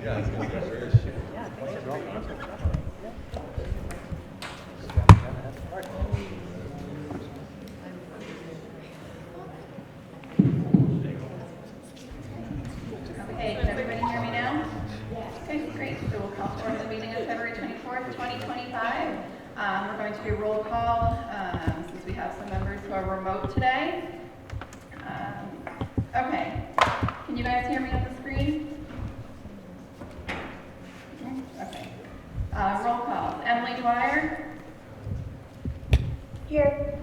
Yeah, it's gonna be great. Okay, can everybody hear me now? Okay, great. So we'll call for the meeting of February 24th, 2025. We're going to do a roll call since we have some members who are remote today. Okay, can you guys hear me on the screen? Okay. Roll call. Emily Dwyer. Here.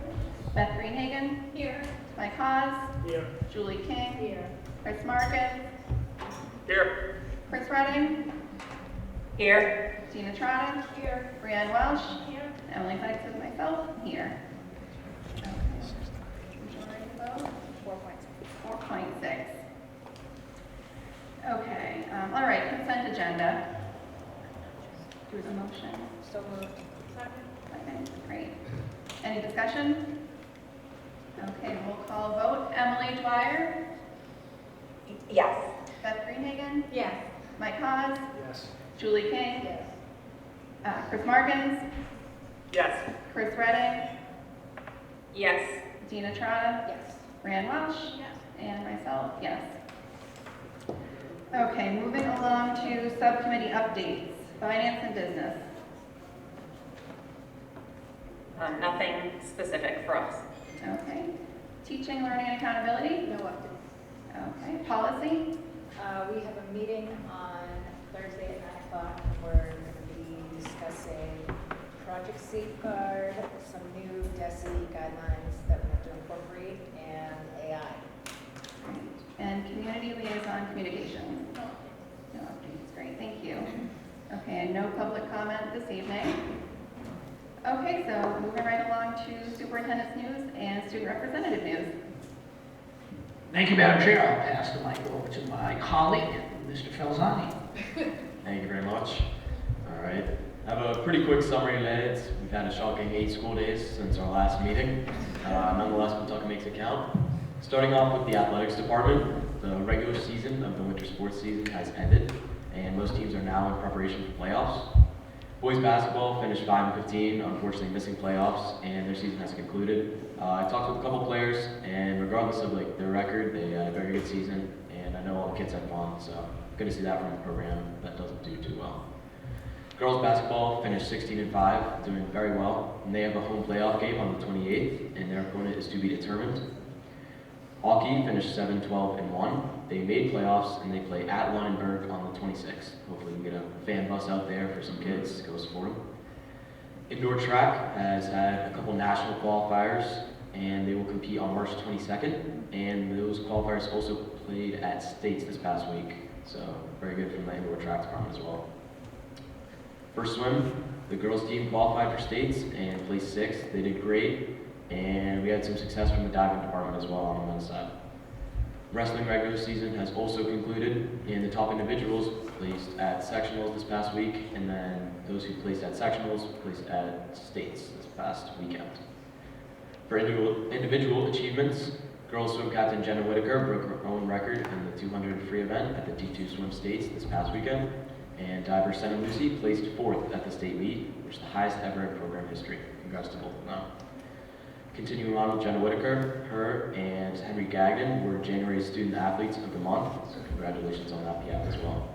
Beth Greenhagen. Here. Mike Haas. Here. Julie King. Here. Chris Marcus. Here. Chris Redding. Here. Gina Trotta. Here. Brianne Welsh. Here. Emily Sykes and myself here. Okay. Majority vote, 4.6. Okay, all right, consent agenda. Do the motion. So moved. Second, great. Any discussion? Okay, roll call vote. Emily Dwyer, Yes. Beth Greenhagen, Yes. Mike Haas, Yes. Julie King, Yes. Chris Markins, Yes. Chris Redding, Yes. Gina Trotta, Yes. Brianne Welsh, Yes. and myself, yes. Okay, moving along to subcommittee updates, finance and business. Nothing specific for us. Okay, teaching, learning, and accountability. No updates. Okay, policy. We have a meeting on Thursday at 9 o'clock. We're going to be discussing Project Safeguard, some new DESI guidelines that we have to incorporate, and AI. Great. And community liaison communication. No updates, great, thank you. Okay, and no public comment this evening. Okay, so moving right along to superintendent's news and student representative news. Thank you, Madam Chair. I'll pass the mic over to my colleague, Mr. Falzani. Thank you very much. All right. I have a pretty quick summary today. We've had a shocking 8 school days since our last meeting. Nonetheless, Kentucky makes it count. Starting off with the athletics department, the regular season of the winter sports season has ended, and most teams are now in preparation for playoffs. Boys basketball finished 5-15, unfortunately missing playoffs, and their season has concluded. I talked with a couple players, and regardless of their record, they had a very good season, and I know all the kids had fun, so good to see that from a program that doesn't do too well. Girls basketball finished 16-5, doing very well, and they have a home playoff game on the 28th, and their opponent is to be determined. Hockey finished 7-12-1. They made playoffs, and they play at Lunenburg on the 26th. Hopefully we can get a fan bus out there for some kids to go support them. Indoor track has had a couple national qualifiers, and they will compete on March 22nd, and those qualifiers also played at states this past week, so very good from the indoor track department as well. For swim, the girls team qualified for states and placed 6th. They did great, and we had some success from the diving department as well on the men's side. Wrestling regular season has also concluded, and the top individuals placed at sectionals this past week, and then those who placed at sectionals placed at states this past weekend. For individual achievements, girls swim captain Jenna Whitaker broke her own record in the 200 free event at the D2 swim states this past weekend, and diver Senna Lucy placed 4th at the state meet, which is the highest ever in program history. Congrats to both of them. Continuing on with Jenna Whitaker, her and Henry Gagnon were January's Student Athletes of the Month, so congratulations on that behalf as well.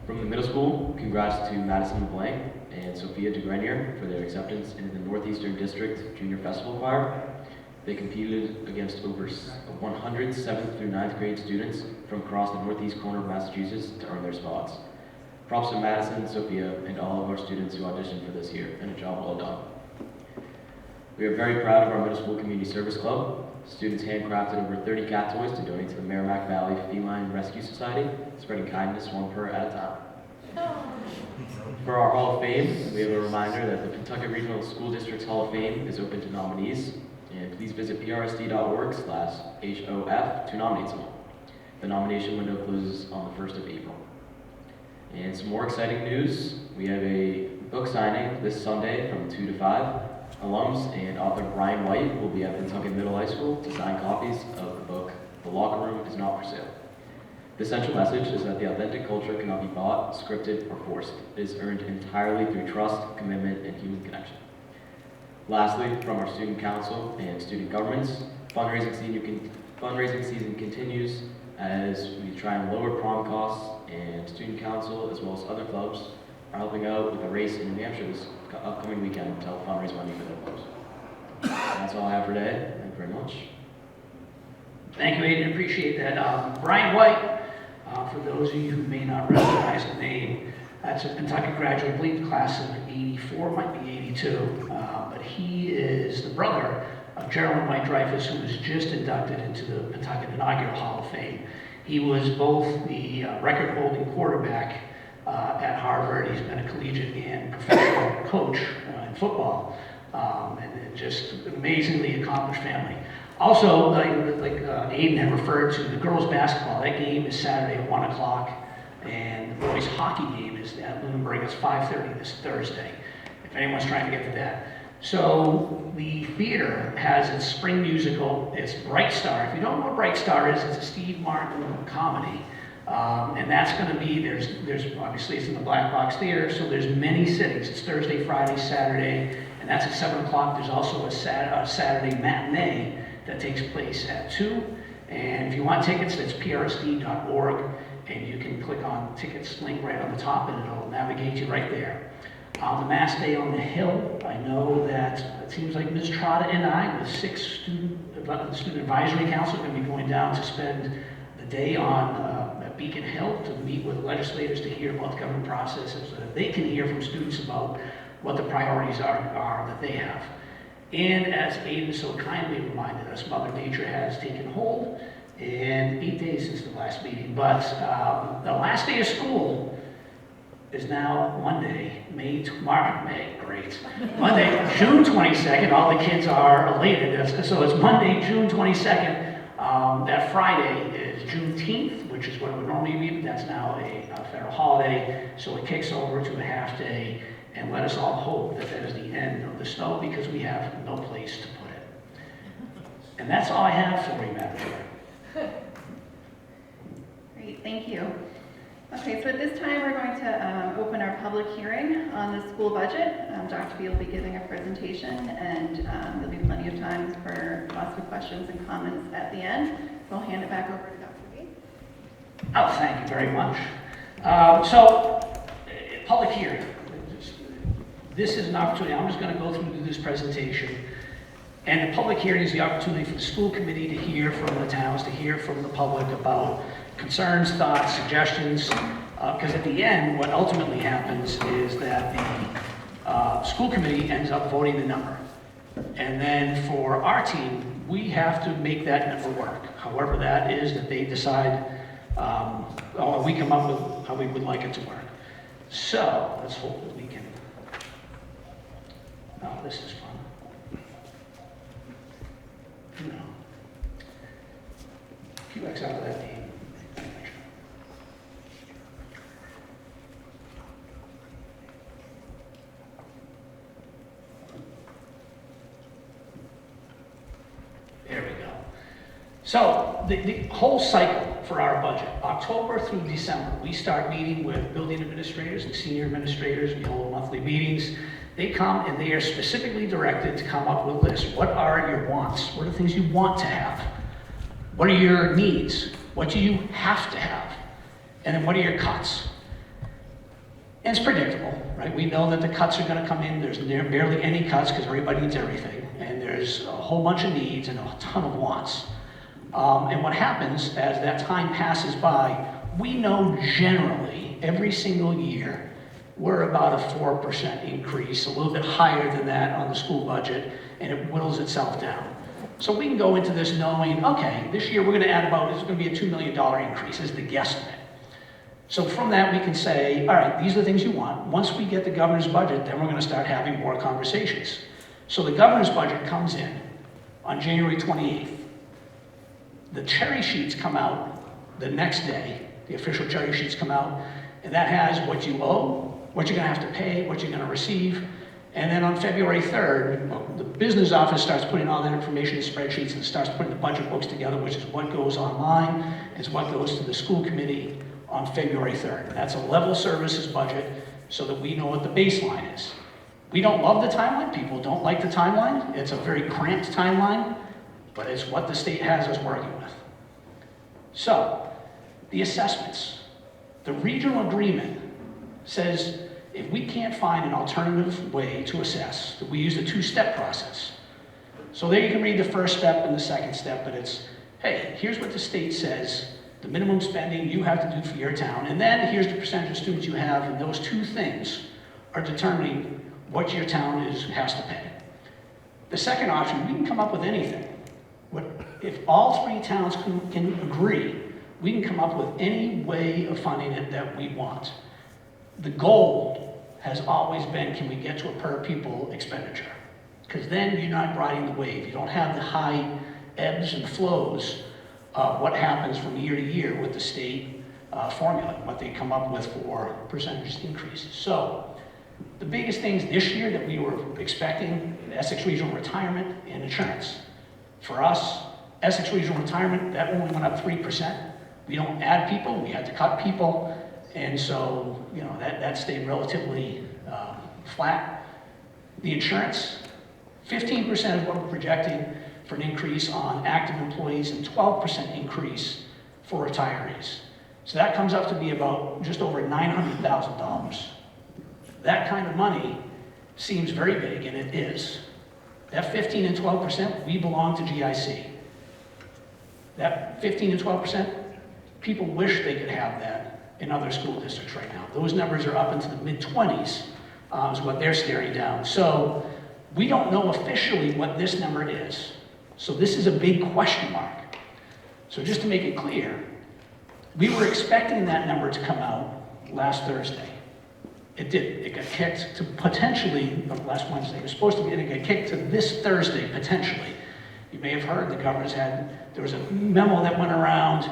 From the middle school, congrats to Madison LeBlanc and Sophia DeGrenier for their acceptance into the Northeastern District Junior Festival Choir. They competed against over 100 7th through 9th grade students from across the northeast corner of Massachusetts to earn their spots. Props to Madison, Sophia, and all of our students who auditioned for this year, and a job well done. We are very proud of our middle school community service club. Students handcrafted over 30 cat toys to donate to the Merrimack Valley Feline Rescue Society, spreading kindness one per at a time. For our Hall of Fame, we have a reminder that the Kentucky Regional School District's Hall of Fame is open to nominees, and please visit prsd.org/HOF to nominate someone. The nomination window closes on the 1st of April. And some more exciting news, we have a book signing this Sunday from 2 to 5. Alums and author Brian White will be at Kentucky Middle High School to sign copies of the book, The Locker Room is Not for Sale. The central message is that the authentic culture cannot be bought, scripted, or forced. It is earned entirely through trust, commitment, and human connection. Lastly, from our student council and student governments, fundraising season continues as we try and lower prom costs, and student council, as well as other clubs, are helping out with a race in New Hampshire this upcoming weekend to help fundraise money for their clubs. That's all I have for today. Thank you very much. Thank you, Aiden, appreciate that. Brian White, for those of you who may not recognize the name, that's a Kentucky graduate, I believe class of 84, might be 82, but he is the brother of Geraldine White Dreyfus, who was just inducted into the Pentucket Inaugural Hall of Fame. He was both the record-holding quarterback at Harvard. He's been a collegiate and professional coach in football, and just an amazingly accomplished family. Also, like Aiden had referred to, the girls' basketball, that game is Saturday at 1 o'clock, and the boys' hockey game is at Lunenburg. It's 5:30 this Thursday, if anyone's trying to get to that. So the theater has its spring musical. It's Bright Star. If you don't know what Bright Star is, it's a Steve Martin comedy. And that's going to be, there's obviously it's in the Black Box Theater, so there's many sittings. It's Thursday, Friday, Saturday, and that's at 7 o'clock. There's also a Saturday matinee that takes place at 2. And if you want tickets, that's PRSD.org, and you can click on tickets link right on the top, and it'll navigate you right there. The Mass Day on the Hill, I know that it seems like Ms. Trotta and I, with 6 student advisory council, are going to be going down to spend the day on at Beacon Hill to meet with legislators to hear about the government processes, so that they can hear from students about what the priorities are that they have. And as Aiden so kindly reminded us, Mother Nature has taken hold, and 8 days since the last meeting. But the last day of school is now Monday, Monday, June 22nd. All the kids are elated. So it's Monday, June 22nd. That Friday is Juneteenth, which is what it would normally be, but that's now a federal holiday. So it kicks over to a half day, and let us all hope that that is the end of the snow, because we have no place to put it. And that's all I have for you, Madam Chair. Great, thank you. Okay, so at this time, we're going to open our public hearing on the school budget. Dr. B will be giving a presentation, and there'll be plenty of time for lots of questions and comments at the end. So I'll hand it back over to Dr. B. Oh, thank you very much. Public hearing. This is an opportunity. I'm just going to go through this presentation. And the public hearing is the opportunity for the school committee to hear from the towns, to hear from the public about concerns, thoughts, suggestions. Because at the end, what ultimately happens is that the school committee ends up voting the number. And then for our team, we have to make that number work. However that is that they decide, or we come up with how we would like it to work. So let's hope that we can. Oh, this is fun. No. QX out of that name. There we go. So the whole cycle for our budget, October through December, we start meeting with building administrators and senior administrators. We hold monthly meetings. They come and they are specifically directed to come up with a list. What are your wants? What are the things you want to have? What are your needs? What do you have to have? And then what are your cuts? And it's predictable, right? We know that the cuts are going to come in. There's barely any cuts because everybody needs everything. And there's a whole bunch of needs and a ton of wants. And what happens as that time passes by, we know generally every single year we're about a 4% increase, a little bit higher than that on the school budget, and it whittles itself down. So we can go into this knowing, okay, this year we're going to add about, it's going to be a $2 million increase is the guesstimate. So from that we can say, all right, these are the things you want. Once we get the governor's budget, then we're going to start having more conversations. So the governor's budget comes in on January 28th. The cherry sheets come out the next day. The official cherry sheets come out, and that has what you owe, what you're going to have to pay, what you're going to receive, And then on February 3rd, the business office starts putting all that information in spreadsheets and starts putting the budget books together, which is what goes online, is what goes to the school committee on February 3rd. That's a level services budget so that we know what the baseline is. We don't love the timeline. People don't like the timeline. It's a very cramped timeline, but it's what the state has us working with. So, the assessments. The regional agreement says if we can't find an alternative way to assess, that we use a two-step process. So there you can read the first step and the second step, but it's, hey, here's what the state says, the minimum spending you have to do for your town, and then here's the percentage of students you have, and those two things are determining what your town has to pay. The second option, we can come up with anything. If all three towns can agree, we can come up with any way of funding it that we want. The goal has always been, can we get to a per pupil expenditure? Because then you're not riding the wave. You don't have the high ebbs and flows of what happens from year to year with the state formula, what they come up with for percentage increases. So the biggest things this year that we were expecting, Essex Regional Retirement and insurance. For us, Essex Regional Retirement, that only went up 3%. We don't add people, we had to cut people, and so, you know, that stayed relatively flat. The insurance, 15% is what we're projecting for an increase on active employees and 12% increase for retirees. So that comes up to be about just over $900,000. That kind of money seems very big, and it is. That 15 and 12%, we belong to GIC. That 15 and 12%, people wish they could have that in other school districts right now. Those numbers are up into the mid-20s, is what they're staring down. So we don't know officially what this number is. So this is a big question mark. So just to make it clear, we were expecting that number to come out last Thursday. It did. It got kicked to potentially, last Wednesday, it was supposed to be, it got kicked to this Thursday, potentially. You may have heard the governor's there was a memo that went around.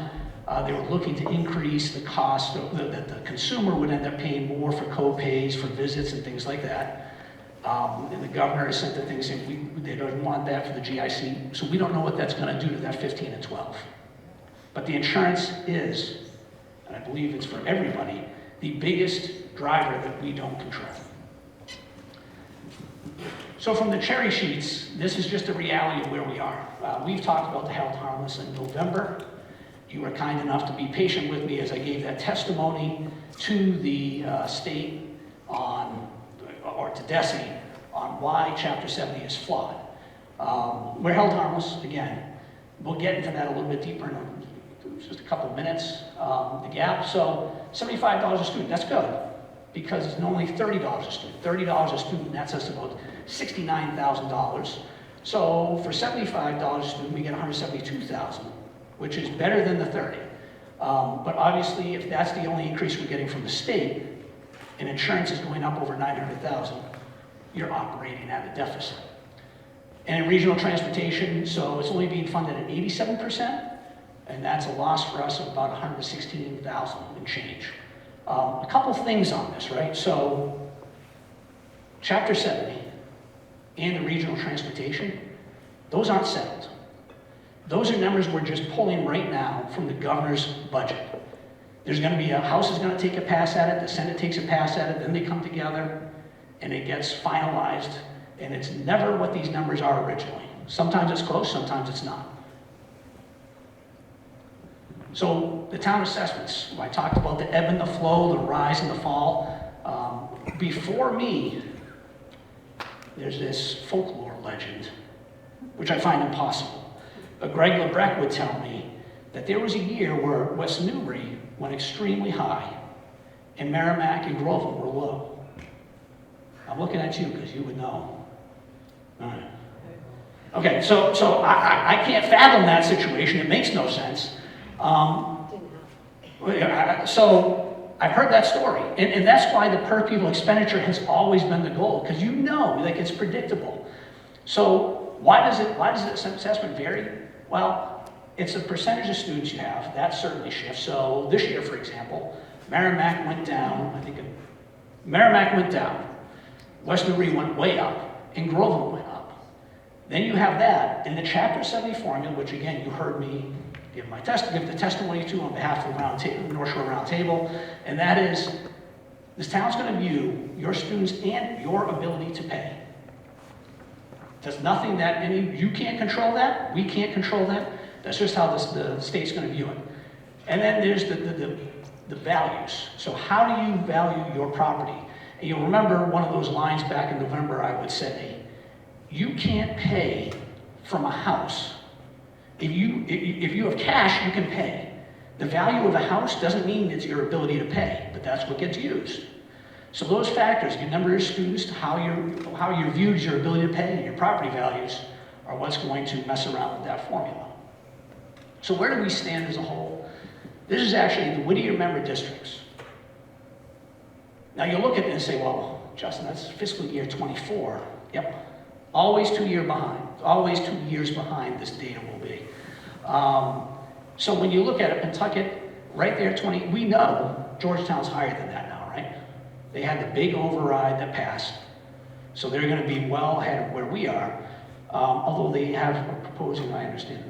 They were looking to increase the cost, that the consumer would end up paying more for co-pays, for visits and things like that. And the governor has sent the thing saying they don't want that for the GIC, so we don't know what that's going to do to that 15 and 12. But the insurance is, and I believe it's for everybody, the biggest driver that we don't control. So from the cherry sheets, this is just a reality of where we are. We've talked about the health harmless in November. You were kind enough to be patient with me as I gave that testimony to the state or to DESE on why Chapter 70 is flawed. We're held harmless, again. We'll get into that a little bit deeper in just a couple of minutes, the gap. So $75 a student, that's good, because it's normally $30 a student. $30 a student, that's us about $69,000. So for $75 a student, we get $172,000, which is better than the 30. But obviously, if that's the only increase we're getting from the state, and insurance is going up over $900,000, you're operating at a deficit. And in regional transportation, so it's only being funded at 87%, and that's a loss for us of about $116,000 and change. A couple things on this, right? So, Chapter 70 and the regional transportation, those aren't settled. Those are numbers we're just pulling right now from the governor's budget. There's going to be House is going to take a pass at it, the Senate takes a pass at it, then they come together, and it gets finalized, and it's never what these numbers are originally. Sometimes it's close, sometimes it's not. So the town assessments, I talked about the ebb and the flow, the rise and the fall. Before me, there's this folklore legend, which I find impossible. But Greg LeBrecq would tell me that there was a year where West Newbury went extremely high, and Merrimack and Groveland were low. I'm looking at you because you would know. All right. Okay, so I can't fathom that situation. It makes no sense. So I've heard that story, and that's why the per pupil expenditure has always been the goal, because you know, like, it's predictable. So why does the assessment vary? Well, it's a percentage of students you have. That certainly shifts. So this year, for example, Merrimack went down. Merrimack went down. West Newbury went way up, and Groveland went up. Then you have that, and the Chapter 70 formula, which again, you heard me give the testimony to on behalf of the North Shore Roundtable, and that is, this town's gonna view your students and your ability to pay. There's nothing that you can't control that, we can't control that, that's just how the state's gonna view it. And then there's the values. So how do you value your property? And you'll remember one of those lines back in November, I would say, you can't pay from a house. If you have cash, you can pay. The value of a house doesn't mean it's your ability to pay, but that's what gets used. So those factors, your number of students, how you're viewed as your ability to pay, and your property values are what's going to mess around with that formula. So where do we stand as a whole? This is actually the Whittier member districts. Now you look at it and say, well, Justin, that's fiscal year 24. Yep, always 2 years behind. Always 2 years behind this data will be. So when you look at it, Pentucket, right there, we know Georgetown's higher than that now, right? They had the big override that passed. So they're gonna be well ahead of where we are. Although they are proposing, I understand,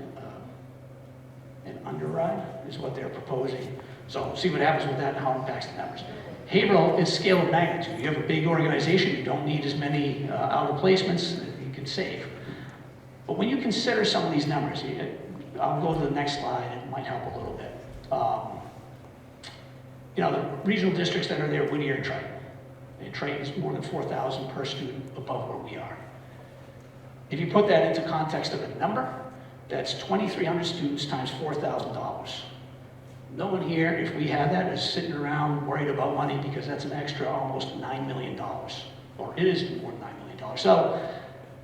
an underride is what they're proposing. So see what happens with that and how it impacts the numbers. Haverhill is scale of magnitude. You have a big organization, you don't need as many outer placements that you can save. But when you consider some of these numbers, I'll go to the next slide, it might help a little bit. You know, the regional districts that are there, Whittier and Triton. And Triton is more than 4,000 per student above where we are. If you put that into context of a number, that's 2,300 students times $4,000. No one here, if we had that, is sitting around worried about money because that's an extra almost $9 million. Or it is more than $9 million. So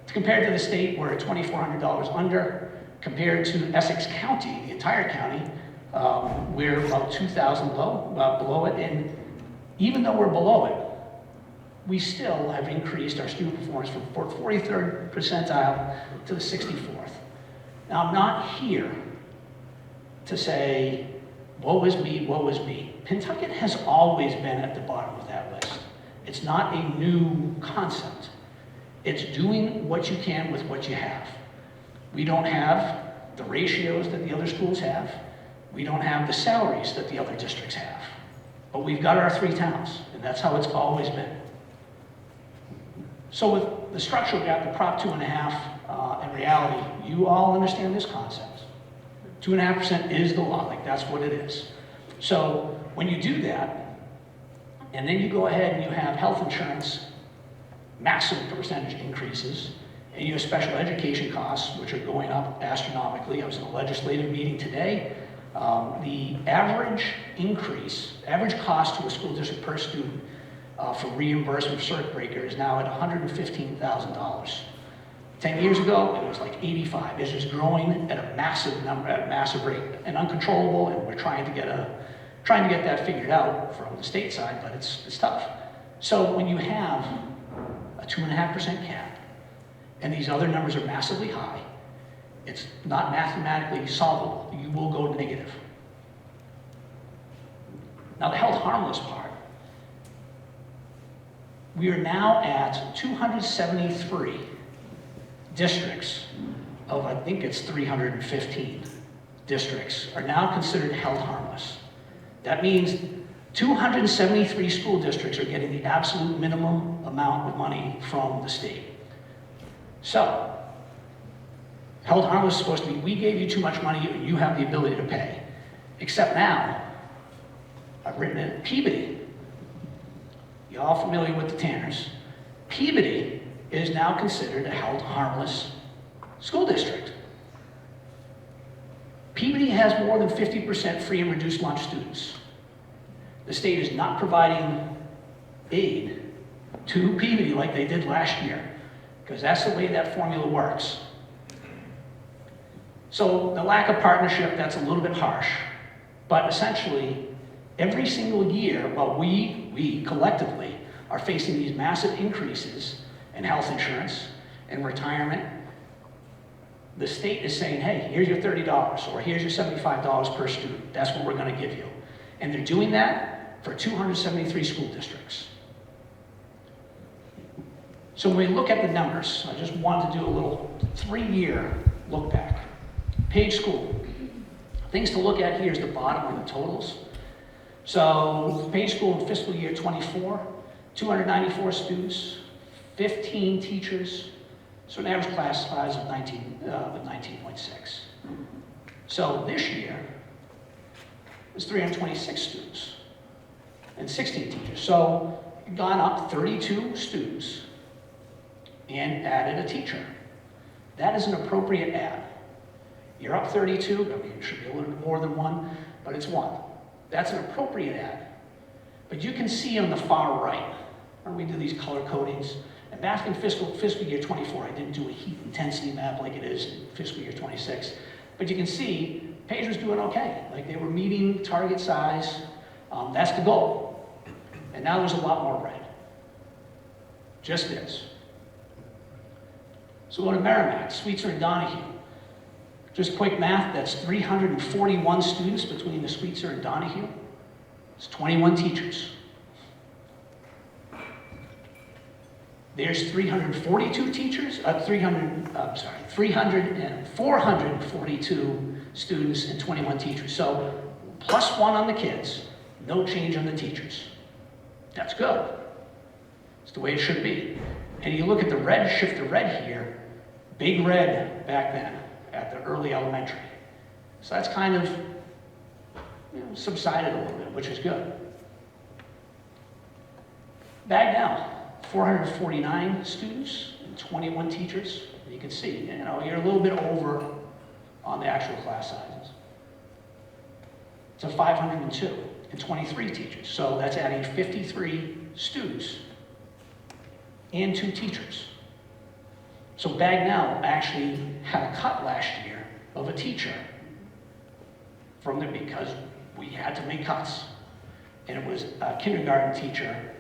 compared to the state, we're at $2,400 under. Compared to Essex County, the entire county, we're about 2,000 below it. And even though we're below it, we still have increased our student performance from 43rd percentile to the 64th. Now, I'm not here to say, woe is me, woe is me. Pentucket has always been at the bottom of that list. It's not a new concept. It's doing what you can with what you have. We don't have the ratios that the other schools have. We don't have the salaries that the other districts have. But we've got our 3 towns, and that's how it's always been. So with the structural gap, the Prop 2.5, in reality, you all understand this concept. 2.5% is the law, like that's what it is. So when you do that, and then you go ahead and you have health insurance, massive percentage increases, and you have special education costs, which are going up astronomically. I was in a legislative meeting today. The average cost to a school district per student for reimbursement for circuit breaker is now at $115,000. 10 years ago, it was like 85. It's just growing at a massive number, at a massive rate, and uncontrollable. And we're trying to get that figured out from the state side, but it's tough. So when you have a 2.5% cap, and these other numbers are massively high, it's not mathematically solvable. You will go negative. Now the held harmless part, we are now at 273 districts of, I think it's 315 districts are now considered held harmless. That means 273 school districts are getting the absolute minimum amount of money from the state. So, held harmless is supposed to be, we gave you too much money, you have the ability to pay. Except now, I've written it, Peabody. You all familiar with the Tanners? Peabody is now considered a held harmless school district. Peabody has more than 50% free and reduced lunch students. The state is not providing aid to Peabody like they did last year, because that's the way that formula works. So the lack of partnership, that's a little bit harsh, but essentially, every single year, while we collectively are facing these massive increases in health insurance and retirement, the state is saying, hey, here's your $30, or here's your $75 per student. That's what we're gonna give you. And they're doing that for 273 school districts. So when we look at the numbers, I just wanted to do a little 3-year look back. Page School. Things to look at here is the bottom of the totals. So Page School in fiscal year 24, 294 students, 15 teachers, so an average class size of 19.6. So this year, it's 326 students and 16 teachers. So gone up 32 students and added a teacher. That is an appropriate add. You're up 32, I mean, it should be a little bit more than one, but it's one. That's an appropriate add. But you can see on the far right, when we do these color codings, and back in fiscal year 24, I didn't do a heat intensity map like it is in fiscal year 26, but you can see Page was doing okay. Like they were meeting target size, that's the goal. And now there's a lot more red. Just this. So go to Merrimack, Sweetser, and Donahue. Just quick math, that's 341 students between the Sweetser and Donahue. It's 21 teachers. There's 342 teachers, 442 students and 21 teachers. So +1 on the kids, no change on the teachers. That's good. It's the way it should be. And you look at the red, shift to red here, big red back then at the early elementary. So that's kind of subsided a little bit, which is good. Bagnell, 449 students and 21 teachers. You can see, you're a little bit over on the actual class sizes. To 502 and 23 teachers. So that's adding 53 students and 2 teachers. So Bagnell actually had a cut last year of a teacher from there because we had to make cuts. And it was a kindergarten teacher,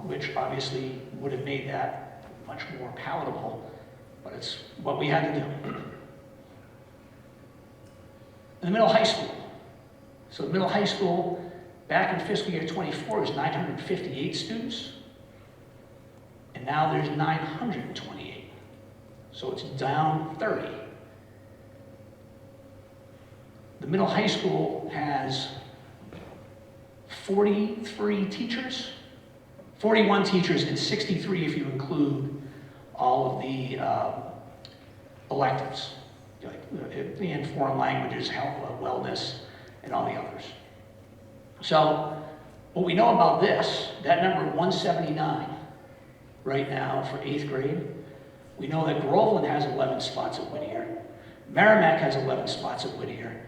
which obviously would have made that much more palatable, but it's what we had to do. In the middle high school. So the middle high school, back in fiscal year 24, was 958 students. And now there's 928. So it's down 30. The middle high school has 43 teachers, 41 teachers, and 63 if you include all of the electives, like the foreign languages, health, wellness, and all the others. So what we know about this, that number 179 right now for 8th grade, we know that Groveland has 11 spots at Whittier, Merrimack has 11 spots at Whittier,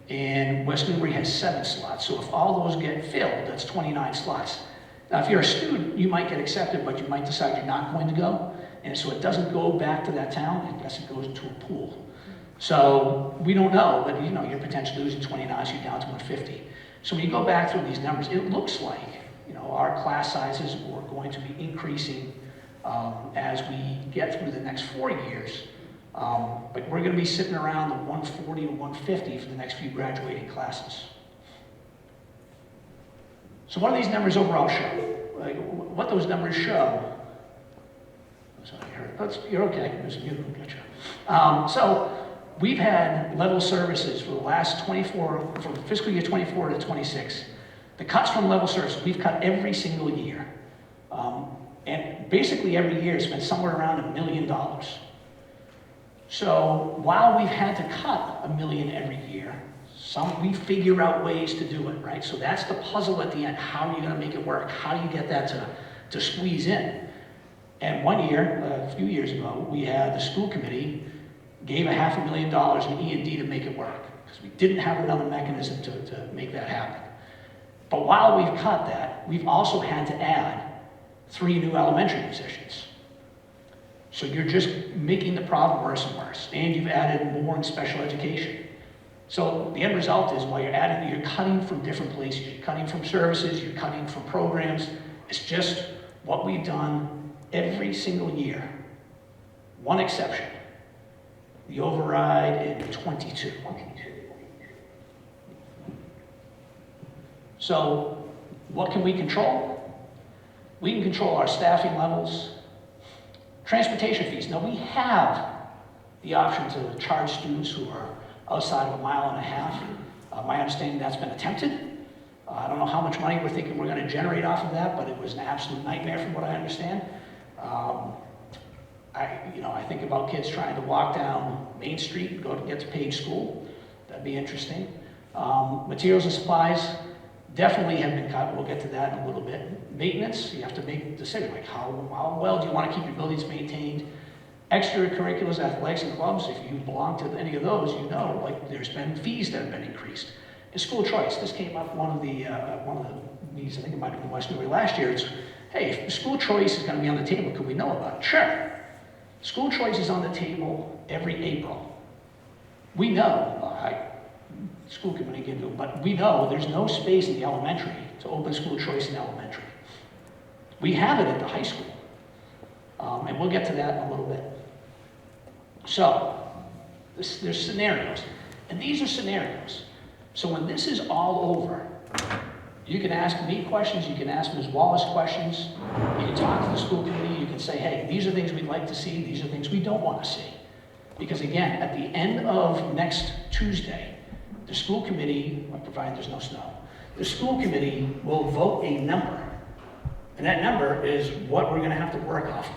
and West Newbury has 7 slots. So if all those get filled, that's 29 slots. Now, if you're a student, you might get accepted, but you might decide you're not going to go. And so it doesn't go back to that town, I guess it goes into a pool. So we don't know, but you're potentially losing 29, so you're down to 150. So when you go back through these numbers, it looks like, our class sizes are going to be increasing as we get through the next 4 years. But we're going to be sitting around the 140 to 150 for the next few graduating classes. So what do these numbers overall show? Like, what those numbers show? Sorry, you're okay. There's a mute. Gotcha. So we've had level services for the last 24, from fiscal year 24 to 26. The cuts from level services, we've cut every single year. And basically every year it's been somewhere around $1 million. So while we've had to cut $1 million every year, we figure out ways to do it, right? So that's the puzzle at the end. How are you going to make it work? How do you get that to squeeze in? And one year, a few years ago, we had the school committee gave $500,000 in E&D to make it work because we didn't have another mechanism to make that happen. But while we've cut that, we've also had to add 3 new elementary positions. So you're just making the problem worse and worse, and you've added more in special education. So the end result is while you're cutting from different places, you're cutting from services, you're cutting from programs. It's just what we've done every single year. One exception, the override in 22. So what can we control? We can control our staffing levels, Transportation fees. Now, we have the option to charge students who are outside of 1.5 miles. My understanding that's been attempted. I don't know how much money we're thinking we're going to generate off of that, but it was an absolute nightmare from what I understand. I think about kids trying to walk down Main Street and go to get to Page School. That'd be interesting. Materials and supplies definitely have been cut. We'll get to that in a little bit. Maintenance, you have to make a decision, like how well do you want to keep your buildings maintained? Extracurriculars, athletics, and clubs, if you belong to any of those, you know, like there's been fees that have been increased. And school choice, this came up one of the meetings, I think it might have been West Newbury last year. It's, hey, if school choice is going to be on the table, could we know about it? Sure. School choice is on the table every April. We know, school committee can do it, but we know there's no space in the elementary to open school choice in elementary. We have it at the high school. And we'll get to that in a little bit. So, there's scenarios. And these are scenarios. So when this is all over, you can ask me questions, you can ask Ms. Wallace questions, you can talk to the school committee, you can say, hey, these are things we'd like to see, these are things we don't want to see. Because again, at the end of next Tuesday, the school committee, provided there's no snow, the school committee will vote a number. And that number is what we're going to have to work off of.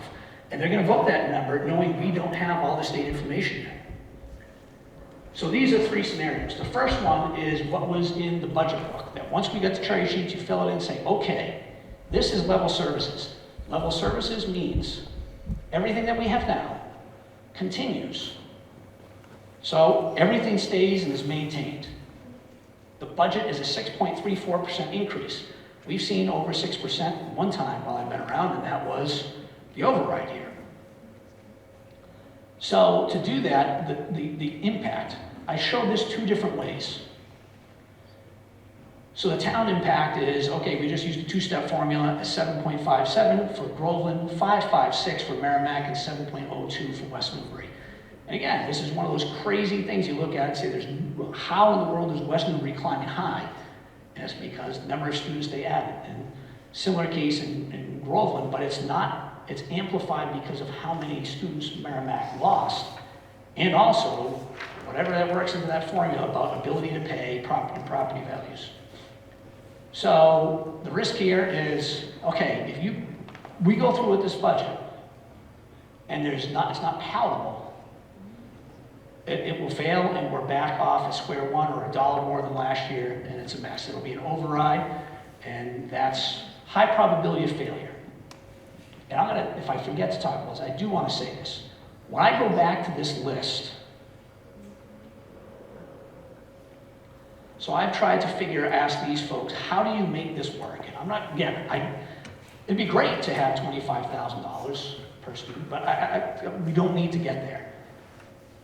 And they're going to vote that number knowing we don't have all the state information yet. So these are 3 scenarios. The first one is what was in the budget book. That once we get the cherry sheets, you fill it in and say, okay, this is level services. Level services means everything that we have now continues. So everything stays and is maintained. The budget is a 6.34% increase. We've seen over 6% one time while I've been around, and that was the override year. So to do that, the impact, I showed this 2 different ways. So the town impact is, okay, we just used a 2-step formula, 7.57 for Groveland, 5.56 for Merrimack, and 7.02 for West Newbury. And again, this is one of those crazy things you look at and say, how in the world is West Newbury climbing high? And it's because the number of students they added. And similar case in Groveland, but it's amplified because of how many students Merrimack lost. And also, whatever that works into that formula about ability to pay property values. So the risk here is, okay, if we go through with this budget and it's not palatable, it will fail and we're back off at square one or $1 more than last year and it's a mess. It'll be an override and that's high probability of failure. And if I forget to talk about this, I do want to say this. When I go back to this list, so I've tried to ask these folks, how do you make this work? And I'm not, again, it'd be great to have $25,000 per student, but we don't need to get there.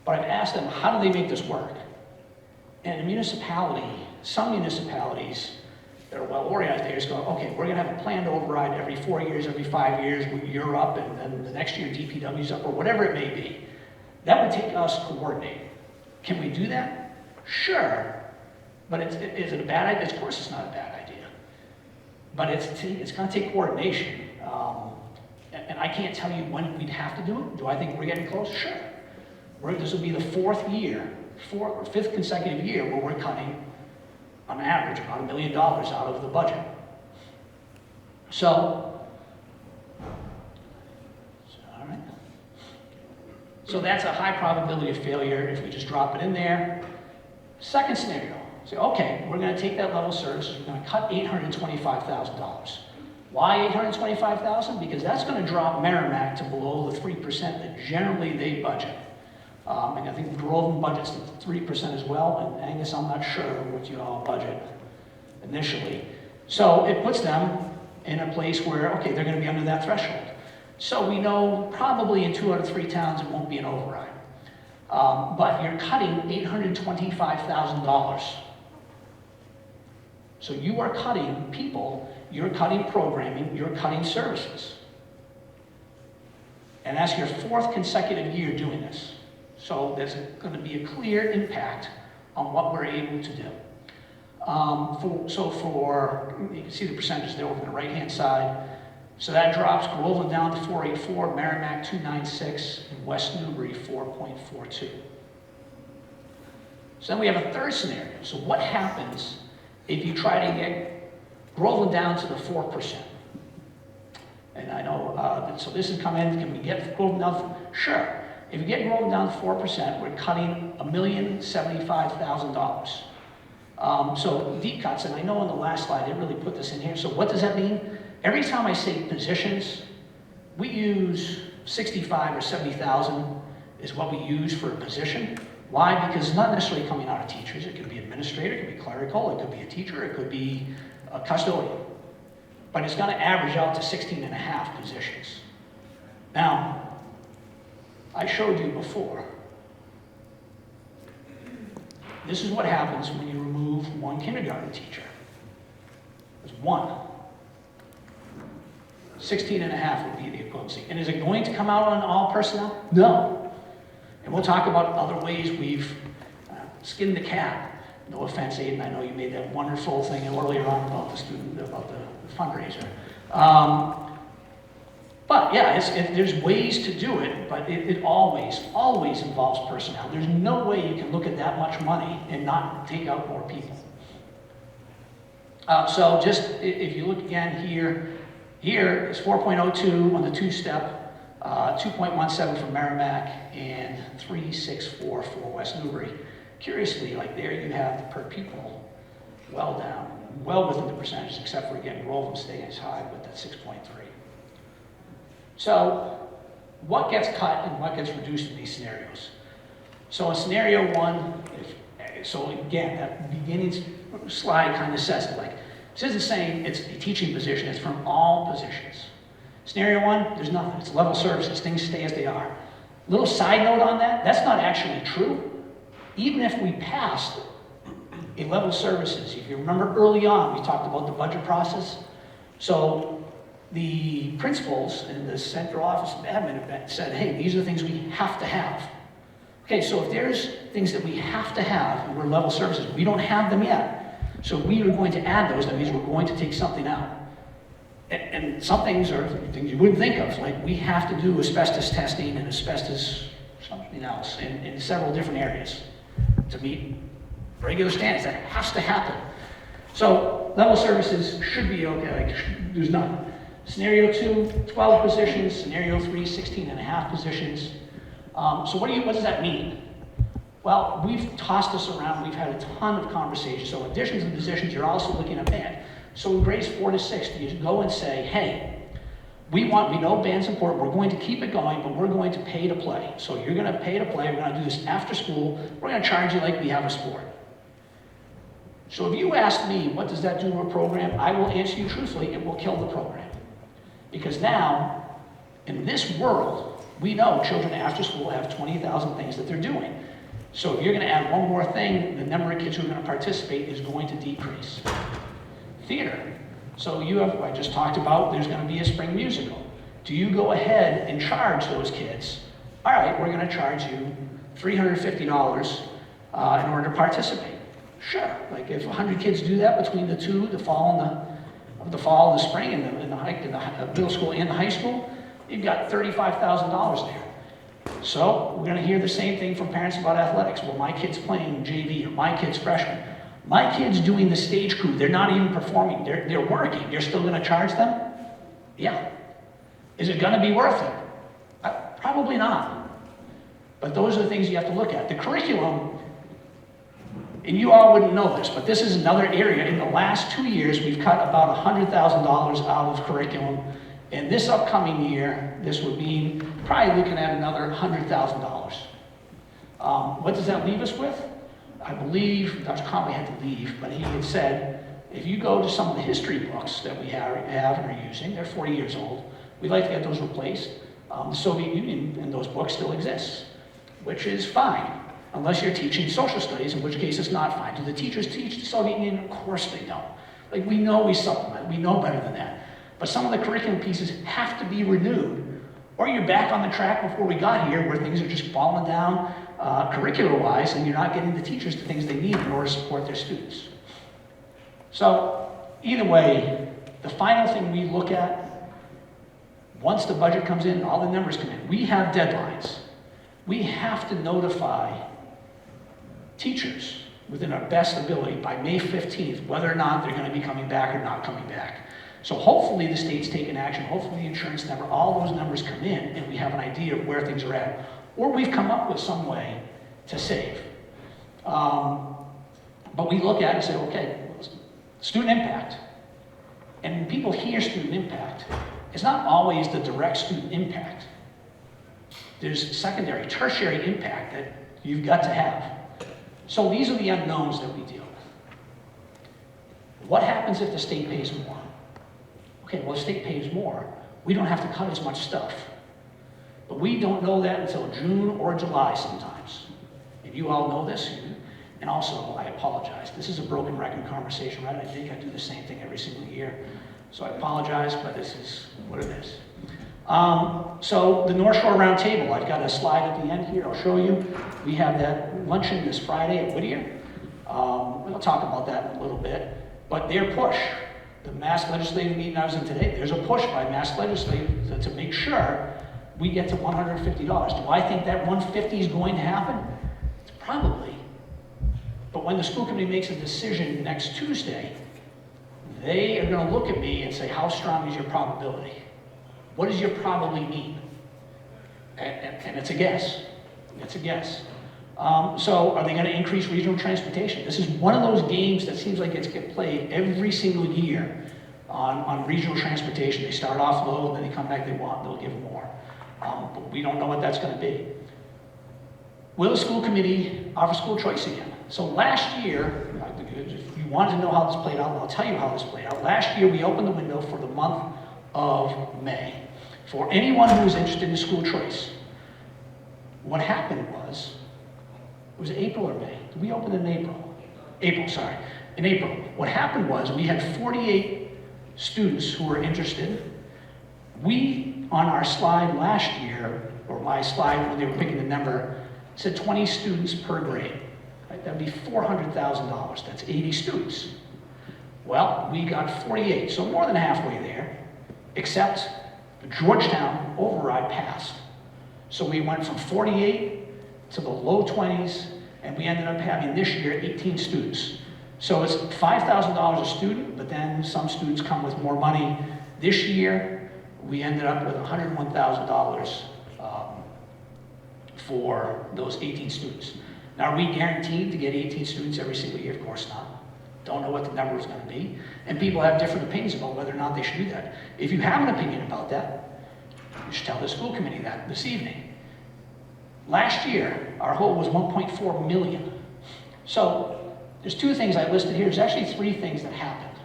But I've asked them, how do they make this work? And a municipality, some municipalities that are well organized, they just go, okay, we're gonna have a planned override every 4 years, every 5 years, you're up, and then the next year DPW's up, or whatever it may be. That would take us coordinating. Can we do that? Sure. But is it a bad idea? Of course it's not a bad idea. But it's gonna take coordination. And I can't tell you when we'd have to do it. Do I think we're getting close? Sure. This will be the 5th consecutive year where we're cutting, on average, about $1 million out of the budget. So, all right. So that's a high probability of failure if we just drop it in there. Second scenario, say, okay, we're going to take that level services, we're going to cut $825,000. Why $825,000? Because that's going to drop Merrimack to below the 3% that generally they budget. And I think Groveland budgets 3% as well, and Angus, I'm not sure what you all budget initially. So it puts them in a place where, okay, they're going to be under that threshold. So we know probably in 2 out of 3 towns it won't be an override. But you're cutting $825,000. So you are cutting people, you're cutting programming, you're cutting services. And that's your 4th consecutive year doing this. So there's going to be a clear impact on what we're able to do. You can see the percentages there over on the right-hand side. So that drops Groveland down to 484, Merrimack 296, and West Newbury 4.42. So then we have a third scenario. So what happens if you try to get Groveland down to the 4%? And I know, so this has come in, can we get Groveland down? Sure. If you get Groveland down to 4%, we're cutting $1,075,000. So deep cuts, and I know in the last slide, they really put this in here. So what does that mean? Every time I say positions, we use 65 or 70,000 is what we use for a position. Why? Because it's not necessarily coming out of teachers. It could be administrator, it could be clerical, it could be a teacher, it could be a custodian. But it's going to average out to 16 and a half positions. Now, I showed you before. This is what happens when you remove one kindergarten teacher. There's one. 16 and a half would be the equivalency. And is it going to come out on all personnel? No. And we'll talk about other ways we've skinned the cat. No offense, Aiden, I know you made that wonderful thing earlier on about the student, about the fundraiser. But yeah, there's ways to do it, but it always involves personnel. There's no way you can look at that much money and not take out more people. So just, if you look again here is 4.02 on the two-step, 2.17 for Merrimack, and 364 for West Newbury. Curiously, like there you have the per pupil well down, well within the percentages, except for again, Groveland staying as high with that 6.3. So what gets cut and what gets reduced in these scenarios? So in scenario one, so again, that beginning slide kind of says it, like, this isn't saying it's a teaching position, it's from all positions. Scenario one, there's nothing, it's level services, things stay as they are. Little side note on that, that's not actually true. Even if we passed a level services, if you remember early on, we talked about the budget process. So the principals in the central office of admin said, hey, these are the things we have to have. Okay, so if there's things that we have to have, and we're level services, we don't have them yet. So we are going to add those, that means we're going to take something out. And some things are things you wouldn't think of, like we have to do asbestos testing and asbestos something else in several different areas to meet regular standards. That has to happen. So level services should be okay, like there's none. Scenario 2, 12 positions. Scenario 3, 16 and a half positions. So what does that mean? Well, we've tossed this around. We've had a ton of conversations. So in addition to the positions, you're also looking at band. So in grades 4 to 6, you go and say, hey, we know band's important. We're going to keep it going, but we're going to pay to play. So you're going to pay to play. We're going to do this after school. We're going to charge you like we have a sport. So if you ask me, what does that do to a program? I will answer you truthfully, it will kill the program. Because now, in this world, we know children after school have 20,000 things that they're doing. So if you're going to add one more thing, the number of kids who are going to participate is going to decrease. Theater. So I just talked about, there's going to be a spring musical. Do you go ahead and charge those kids? All right, we're going to charge you $350 in order to participate. Sure, like if 100 kids do that between the two, the fall and the spring, and the middle school and the high school, you've got $35,000 there. So we're going to hear the same thing from parents about athletics. Well, my kid's playing JV, or my kid's freshman. My kid's doing the stage crew. They're not even performing. They're working. You're still going to charge them? Yeah. Is it going to be worth it? Probably not. But those are the things you have to look at. The curriculum, and you all wouldn't know this, but this is another area. In the last 2 years, we've cut about $100,000 out of curriculum. And this upcoming year, this would mean probably looking at another $100,000. What does that leave us with? I believe Dr. Conley had to leave, but he had said, if you go to some of the history books that we have and are using, they're 40 years old, we'd like to get those replaced. The Soviet Union and those books still exist, which is fine, unless you're teaching social studies, in which case it's not fine. Do the teachers teach the Soviet Union? Of course they don't. Like, we know we supplement, we know better than that. But some of the curriculum pieces have to be renewed, or you're back on the track before we got here, where things are just falling down curricular-wise, and you're not getting the teachers the things they need in order to support their students. So, either way, the final thing we look at Once the budget comes in, all the numbers come in, we have deadlines. We have to notify teachers within our best ability by May 15th whether or not they're going to be coming back or not coming back. So hopefully the state's taking action, hopefully the insurance number, all those numbers come in and we have an idea of where things are at. Or we've come up with some way to save. But we look at it and say, okay, student impact. And when people hear student impact, it's not always the direct student impact. There's secondary, tertiary impact that you've got to have. So these are the unknowns that we deal with. What happens if the state pays more? Okay, well, the state pays more. We don't have to cut as much stuff. But we don't know that until June or July sometimes. And you all know this. And also, I apologize. This is a broken record conversation, right? I think I do the same thing every single year. So I apologize, but this is what it is. So the North Shore Roundtable, I've got a slide at the end here. I'll show you. We have that luncheon this Friday at Whittier. We'll talk about that in a little bit. But their push, the Mass Legislative meeting I was in today, there's a push by Mass Legislative to make sure we get to $150. Do I think that 150 is going to happen? Probably. But when the school committee makes a decision next Tuesday, they are going to look at me and say, how strong is your probability? What does your probably mean? And it's a guess. It's a guess. So are they going to increase regional transportation? This is one of those games that seems like it's get played every single year on regional transportation. They start off low, then they come back, they'll give more. But we don't know what that's going to be. Will the school committee offer school choice again? So last year, if you wanted to know how this played out, I'll tell you how this played out. Last year, we opened the window for the month of May for anyone who was interested in school choice. What happened was, it was April or May? Did we open in April? April, sorry. In April. What happened was we had 48 students who were interested. We, on our slide last year, or my slide when they were picking the number, said 20 students per grade. Right? That would be $400,000. That's 80 students. Well, we got 48, so more than halfway there, except the Georgetown override passed. So we went from 48 to the low 20s, and we ended up having this year 18 students. So it's $5,000 a student, but then some students come with more money. This year, we ended up with $101,000 for those 18 students. Now, are we guaranteed to get 18 students every single year? Of course not. Don't know what the number is going to be. And people have different opinions about whether or not they should do that. If you have an opinion about that, you should tell the school committee that this evening. Last year, our goal was 1.4 million. So there's two things I listed here. There's actually three things that happened.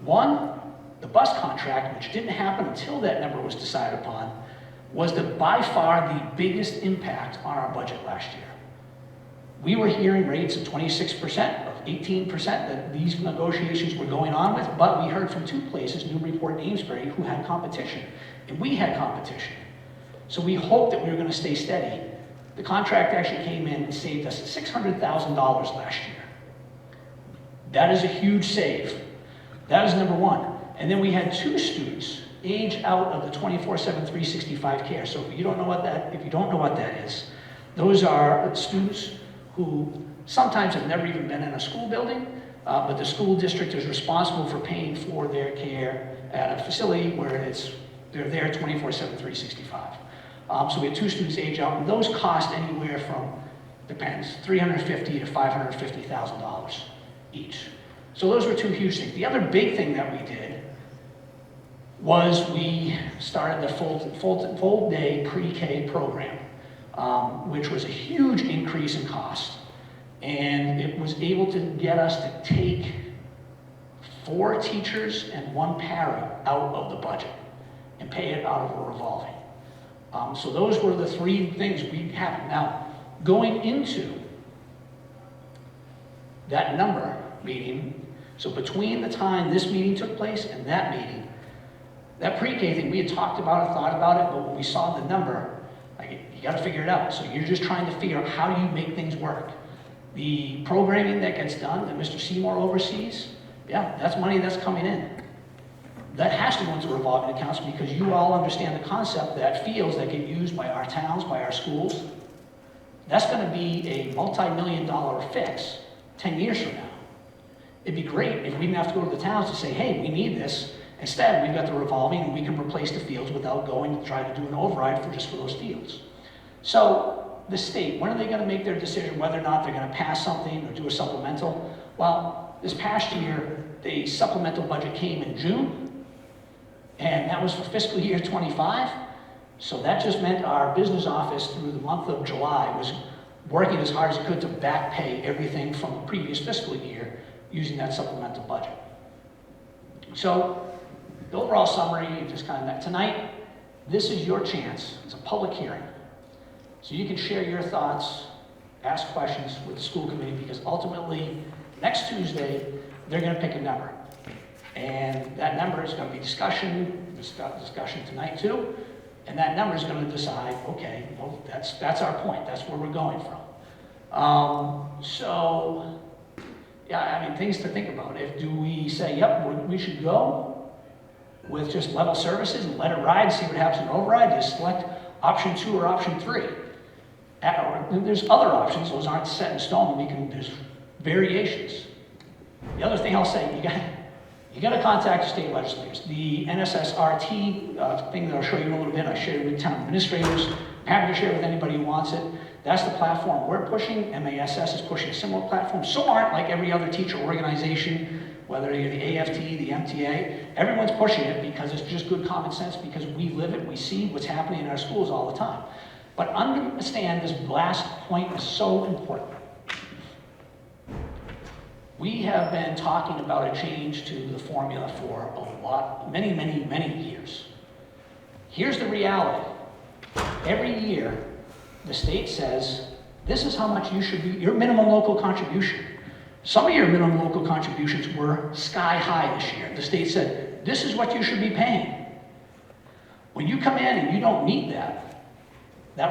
One, the bus contract, which didn't happen until that number was decided upon, was by far the biggest impact on our budget last year. We were hearing rates of 26%, of 18% that these negotiations were going on with, but we heard from two places, Newburyport and Amesbury, who had competition, and we had competition. So we hoped that we were going to stay steady. The contract actually came in and saved us $600,000 last year. That is a huge save. That is number one. And then we had two students age out of the 24/7 365 care. So if you don't know what that is, those are students who sometimes have never even been in a school building, but the school district is responsible for paying for their care at a facility where they're there 24/7 365. So we had two students age out, and those cost anywhere from, depends, $350,000 to $550,000 each. So those were two huge things. The other big thing that we did was we started the full day pre-K program, which was a huge increase in cost. And it was able to get us to take 4 teachers and 1 para out of the budget and pay it out of a revolving. So those were the 3 things we had. Now, going into that number meeting, so between the time this meeting took place and that meeting, that pre-K thing, we had talked about it, thought about it, but when we saw the number, you got to figure it out. So you're just trying to figure out how do you make things work. The programming that gets done, that Mr. Seymour oversees, yeah, that's money that's coming in. that has to go into revolving accounts because you all understand the concept that fields that get used by our towns, by our schools, that's going to be a multi-million-dollar fix 10 years from now. It'd be great if we didn't have to go to the towns to say, hey, we need this. Instead, we've got the revolving and we can replace the fields without going to try to do an override for just for those fields. So the state, when are they going to make their decision whether or not they're going to pass something or do a supplemental? Well, this past year, the supplemental budget came in June, and that was for fiscal year 25. So that just meant our business office through the month of July was working as hard as it could to back pay everything from the previous fiscal year using that supplemental budget. So the overall summary, just kind of tonight, this is your chance. It's a public hearing. So you can share your thoughts, ask questions with the school committee, because ultimately, next Tuesday, they're going to pick a number. And that number is going to be discussion tonight too. And that number is going to decide, okay, well, that's our point. That's where we're going from. So, yeah, I mean, things to think about. Do we say, yep, we should go with just level services and let it ride and see what happens in override? Just select option 2 or option 3. There's other options. Those aren't set in stone. There's variations. The other thing I'll say, you got to contact the state legislators. The NSSRT thing that I'll show you in a little bit, I shared with town administrators. I'm happy to share with anybody who wants it. That's the platform we're pushing. MASS is pushing a similar platform. So aren't like every other teacher organization, whether you're the AFT, the MTA, everyone's pushing it because it's just good common sense, because we live it, we see what's happening in our schools all the time. But understand this last point is so important. We have been talking about a change to the formula for many years. Here's the reality. Every year, the state says, this is how much you should be, your minimum local contribution. Some of your minimum local contributions were sky high this year. The state said, this is what you should be paying. When you come in and you don't meet that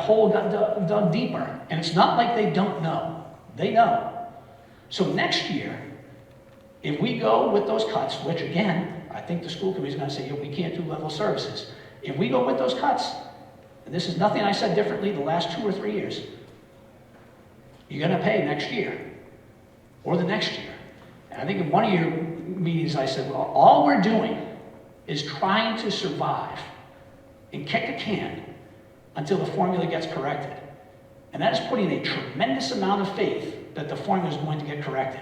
hole got dug deeper. And it's not like they don't know. They know. So next year, if we go with those cuts, which again, I think the school committee is going to say, yeah, we can't do level services. If we go with those cuts, and this is nothing I said differently the last 2 or 3 years, you're going to pay next year or the next year. And I think in one of your meetings I said, well, all we're doing is trying to survive and kick a can until the formula gets corrected. And that is putting a tremendous amount of faith that the formula is going to get corrected.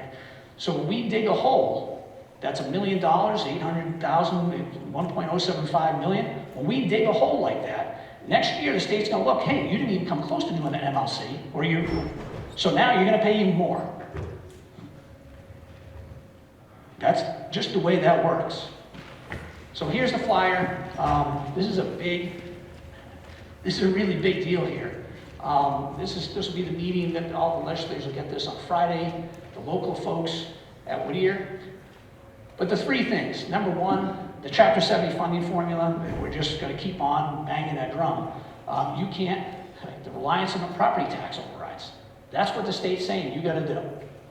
So when we dig a hole, that's $1 million, 800,000, 1.075 million. When we dig a hole like that, next year the state's going to look, hey, you didn't even come close to doing an MLC, so now you're going to pay even more. That's just the way that works. So here's the flyer. This is a really big deal here. This will be the meeting that all the legislators will get this on Friday, the local folks at Whittier. But the 3 things. Number 1, the Chapter 70 funding formula. We're just going to keep on banging that drum. You can't, the reliance on the property tax overrides. That's what the state's saying you got to do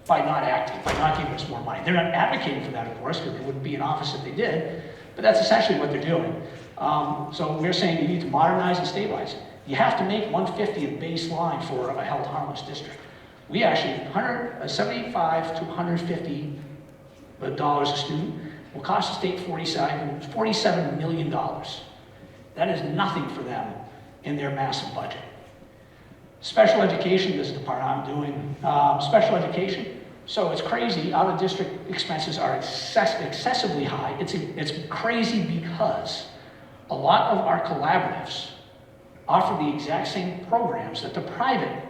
by not acting, by not giving us more money. They're not advocating for that, of course, because they wouldn't be in office if they did. But that's essentially what they're doing. So we're saying you need to modernize and stabilize. You have to make 150 a baseline for a held harmless district. We actually, $75 to $150 a student will cost the state $47 million. That is nothing for them in their massive budget. Special education, this is the part I'm doing. Special education, so it's crazy. Out-of-district expenses are excessively high. It's crazy because a lot of our collaboratives offer the exact same programs that the private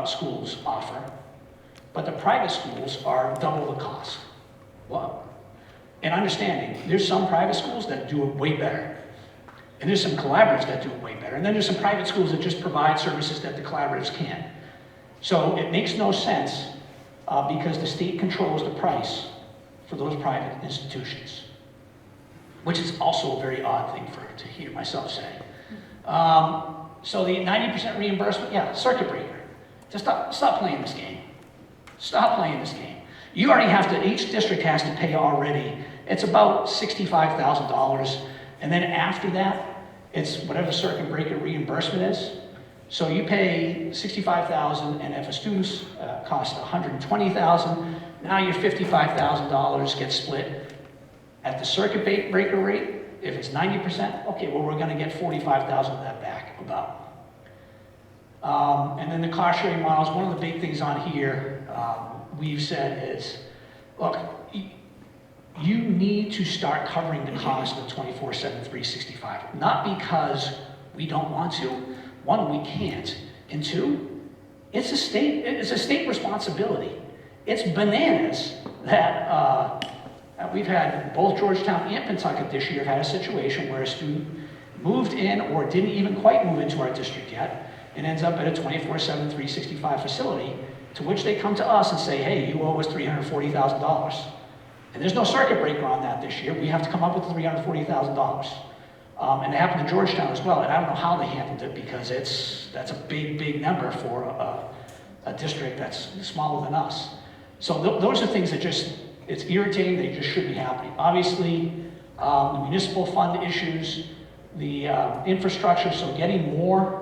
schools offer, but the private schools are double the cost. Well, and understanding, there's some private schools that do it way better, and there's some collaboratives that do it way better, and then there's some private schools that just provide services that the collaboratives can't. So it makes no sense because the state controls the price for those private institutions, which is also a very odd thing to hear myself say. So the 90% reimbursement, yeah, circuit breaker. Just stop playing this game. Stop playing this game. You already have to, each district has to pay already it's about $65,000. And then after that, it's whatever circuit breaker reimbursement is. So you pay $65,000, and if a student's costs $120,000, now your $55,000 gets split at the circuit breaker rate. If it's 90%, okay, well, we're gonna get $45,000 of that back, about. And then the cost sharing models, one of the big things on here we've said is, look, you need to start covering the cost of 24/7, 365. Not because we don't want to. One, we can't. And two, it's a state responsibility. It's bananas that we've had both Georgetown and Pentucket this year have had a situation where a student moved in or didn't even quite move into our district yet and ends up at a 24/7, 365 facility, to which they come to us and say, hey, you owe us $340,000. And there's no circuit breaker on that this year. We have to come up with $340,000. And it happened to Georgetown as well. And I don't know how they handled it, because that's a big, big number for a district that's smaller than us. So those are things that just, it's irritating. They just should be happening. Obviously, the municipal fund issues, the infrastructure, so getting more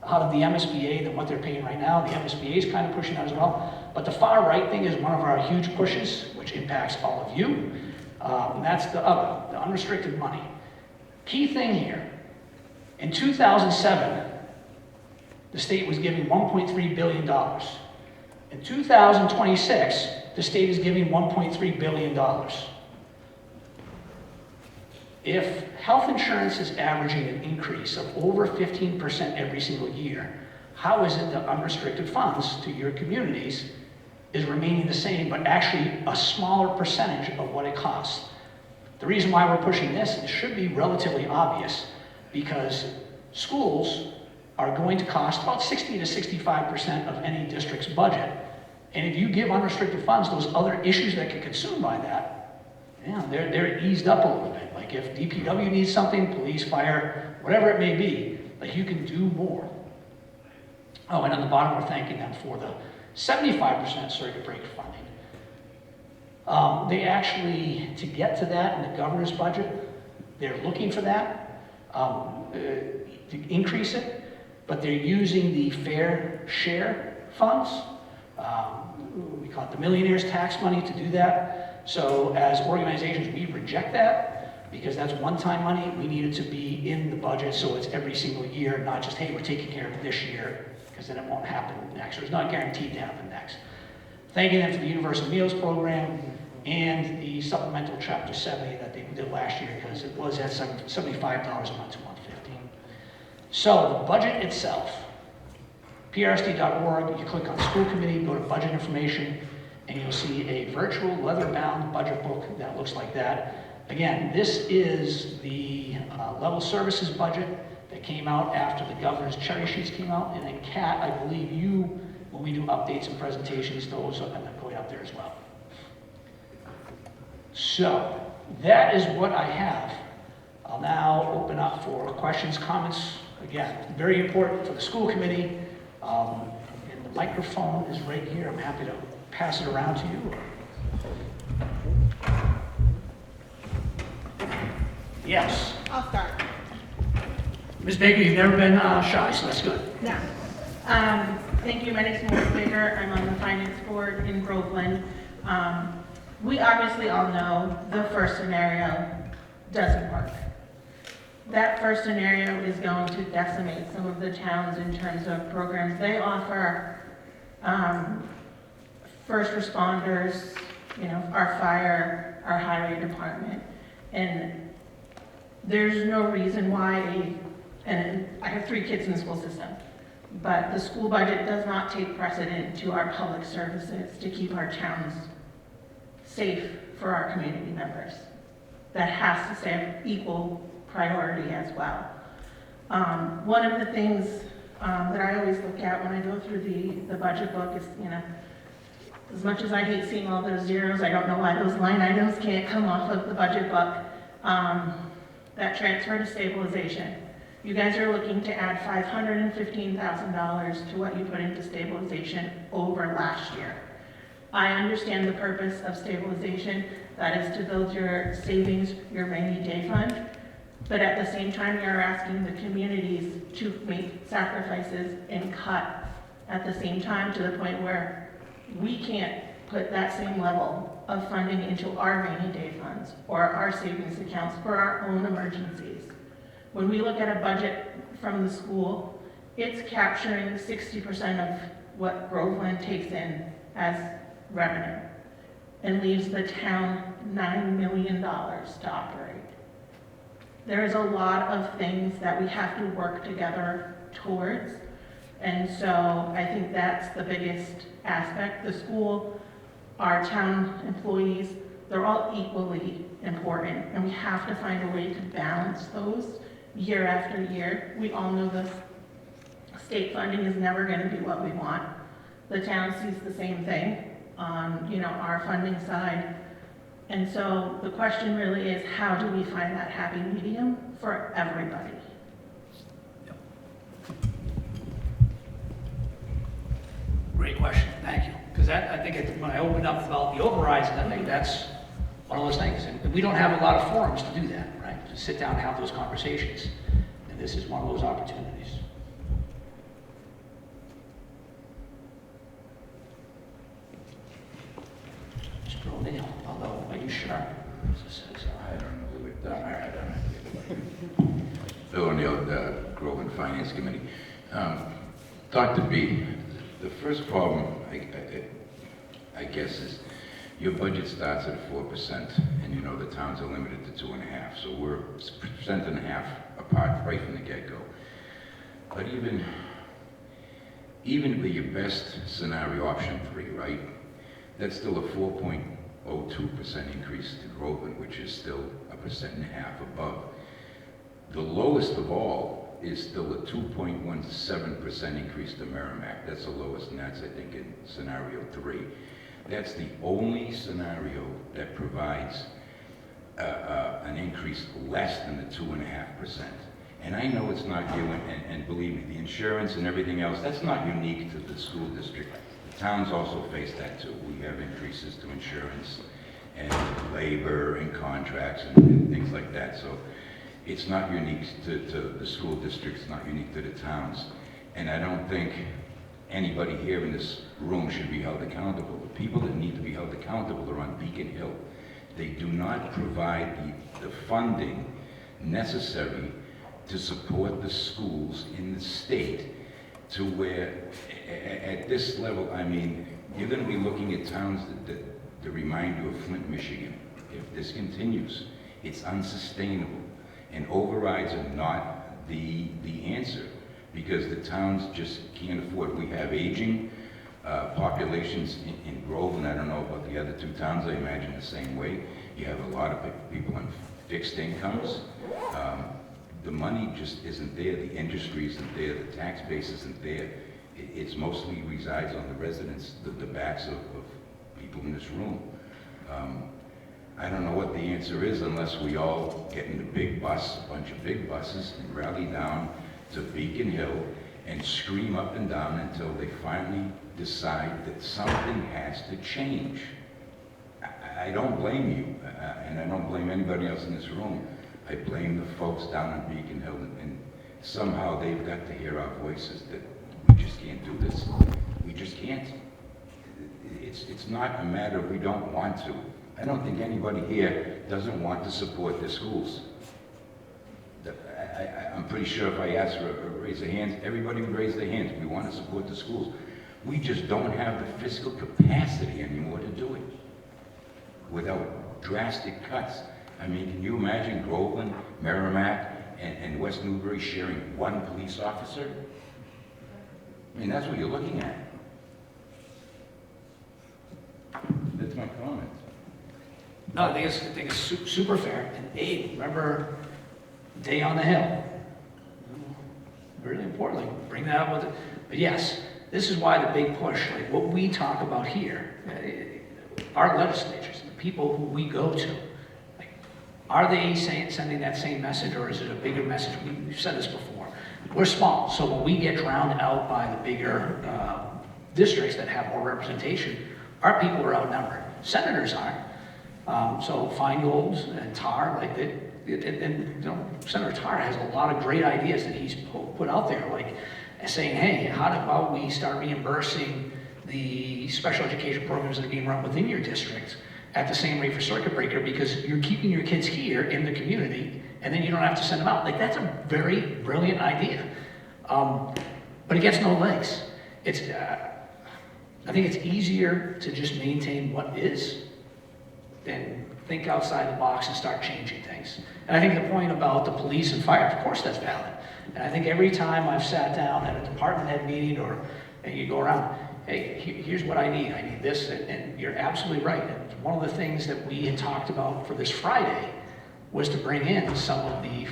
out of the MSBA than what they're paying right now. The MSBA is kind of pushing that as well. But the far right thing is one of our huge pushes, which impacts all of you. And that's the unrestricted money. Key thing here, in 2007, the state was giving $1.3 billion. In 2026, the state is giving $1.3 billion. If health insurance is averaging an increase of over 15% every single year, how is it that unrestricted funds to your communities is remaining the same, but actually a smaller percentage of what it costs? The reason why we're pushing this, it should be relatively obvious, because schools are going to cost about 60 to 65% of any district's budget. And if you give unrestricted funds, those other issues that get consumed by that, yeah, they're eased up a little bit. Like if DPW needs something, police, fire, whatever it may be, like you can do more. Oh, and on the bottom, we're thanking them for the 75% circuit breaker funding. They actually, to get to that in the governor's budget, they're looking for that, to increase it, but they're using the fair share funds. We call it the millionaire's tax money to do that. So as organizations, we reject that because that's one-time money. We need it to be in the budget so it's every single year, not just, hey, we're taking care of it this year, because then it won't happen next, or it's not guaranteed to happen next. Thanking them for the Universal Meals Program and the supplemental Chapter 70 that they did last year, because it was at $75 a month to $150. So the budget itself, PRSD.org, you click on school committee, go to budget information, and you'll see a virtual leather-bound budget book that looks like that. Again, this is the level services budget that came out after the governor's cherry sheets came out, and then Kat, I believe you, when we do updates and presentations, those are going up there as well. So that is what I have. I'll now open up for questions, comments. Again, very important for the school committee. And the microphone is right here. I'm happy to pass it around to you. Yes. I'll start. Ms. Baker, you've never been shy, so that's good. No. Thank you. My name is Melissa Baker. I'm on the finance board in Groveland. We obviously all know the first scenario doesn't work. That first scenario is going to decimate some of the towns in terms of programs they offer. First responders, our fire, our highway department. And there's no reason why, and I have 3 kids in the school system, but the school budget does not take precedent to our public services to keep our towns safe for our community members. That has to stay of equal priority as well. One of the things that I always look at when I go through the budget book is, as much as I hate seeing all those zeros, I don't know why those line items can't come off of the budget book. That transfer to stabilization. You guys are looking to add $515,000 to what you put into stabilization over last year. I understand the purpose of stabilization. That is to build your savings, your rainy day fund. But at the same time, you're asking the communities to make sacrifices and cut at the same time to the point where we can't put that same level of funding into our rainy day funds or our savings accounts for our own emergencies. When we look at a budget from the school, it's capturing 60% of what Groveland takes in as revenue and leaves the town $9 million to operate. There is a lot of things that we have to work together towards, and so I think that's the biggest aspect. The school, our town employees, they're all equally important, and we have to find a way to balance those year after year. We all know the state funding is never going to be what we want. The town sees the same thing on, our funding side. And so the question really is, how do we find that happy medium for everybody? Great question, thank you. Because I think when I opened up about the overrides, I think that's one of those things. And we don't have a lot of forums to do that, right? To sit down and have those conversations. And this is one of those opportunities. Mr. O'Neill, although, are you sure? I don't know who it does. I don't know. Phil O'Neill, the Groveland Finance Committee. Dr. B, the first problem, I guess, is your budget starts at 4%, and you know the towns are limited to 2.5%, so we're 1.5% apart right from the get-go. But even with your best scenario, option 3, right? That's still a 4.02% increase to Groveland, which is still 1.5% above. The lowest of all is still a 2.17% increase to Merrimack. That's the lowest, and that's, I think, in scenario 3. That's the only scenario that provides an increase less than the 2.5%. And I know it's not you, and believe me, the insurance and everything else, that's not unique to the school district. The towns also face that too. We have increases to insurance and labor and contracts and things like that. So it's not unique to the school districts, it's not unique to the towns. And I don't think anybody here in this room should be held accountable. The people that need to be held accountable are on Beacon Hill. They do not provide the funding necessary to support the schools in the state to where, at this level, I mean, you're going to be looking at towns that remind you of Flint, Michigan. If this continues, it's unsustainable. And overrides are not the answer, because the towns just can't afford. We have aging populations in Groveland. I don't know about the other two towns. I imagine the same way. You have a lot of people on fixed incomes. The money just isn't there. The industry isn't there. The tax base isn't there. It's mostly resides on the residents, the backs of people in this room. I don't know what the answer is unless we all get in a big bus, a bunch of big buses, and rally down to Beacon Hill and scream up and down until they finally decide that something has to change. I don't blame you, and I don't blame anybody else in this room. I blame the folks down on Beacon Hill, and somehow they've got to hear our voices that we just can't do this. We just can't. It's not a matter of we don't want to. I don't think anybody here doesn't want to support their schools. I'm pretty sure if I asked for a raise of hands, everybody would raise their hands. We want to support the schools. We just don't have the fiscal capacity anymore to do it without drastic cuts. I mean, can you imagine Groveland, Merrimack, and West Newbury sharing one police officer? I mean, that's what you're looking at. That's my comment. No, I think it's super fair. And Abe, remember Day on the Hill? Really importantly, bring that up with it. But yes, this is why the big push, like what we talk about here, our legislatures, the people who we go to, like, are they sending that same message, or is it a bigger message? We've said this before. We're small, so when we get drowned out by the bigger districts that have more representation, our people are outnumbered. Senators aren't. So Feingold and Tar, like and you know, Senator Tar has a lot of great ideas that he's put out there, like saying, hey, how about we start reimbursing the special education programs that are being run within your district at the same rate for circuit breaker, because you're keeping your kids here in the community and then you don't have to send them out. Like, that's a very brilliant idea. But it gets no legs. It's, I think it's easier to just maintain what is than think outside the box and start changing things. And I think the point about the police and fire, of course that's valid. And I think every time I've sat down at a department head meeting and you go around, hey, here's what I need this, and you're absolutely right. And one of the things that we had talked about for this Friday was to bring in some of the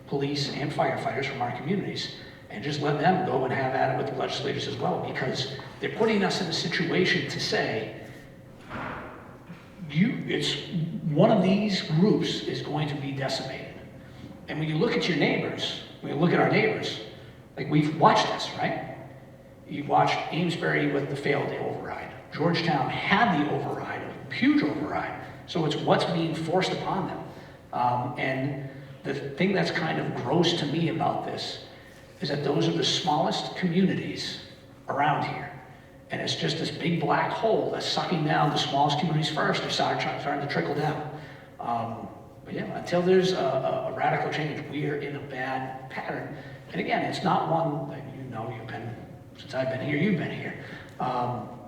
police and firefighters from our communities and just let them go and have at it with the legislators as well, because they're putting us in a situation to say, it's one of these groups is going to be decimated. And when you look at your neighbors, when you look at our neighbors, like, we've watched this, right? You watched Amesbury with the failed override. Georgetown had the override, a huge override. So it's what's being forced upon them. And the thing that's kind of gross to me about this is that those are the smallest communities around here. And it's just this big black hole that's sucking down the smallest communities first. They're starting to trickle down. But yeah, until there's a radical change, we are in a bad pattern. And again, it's not one that you've been, since I've been here, you've been here.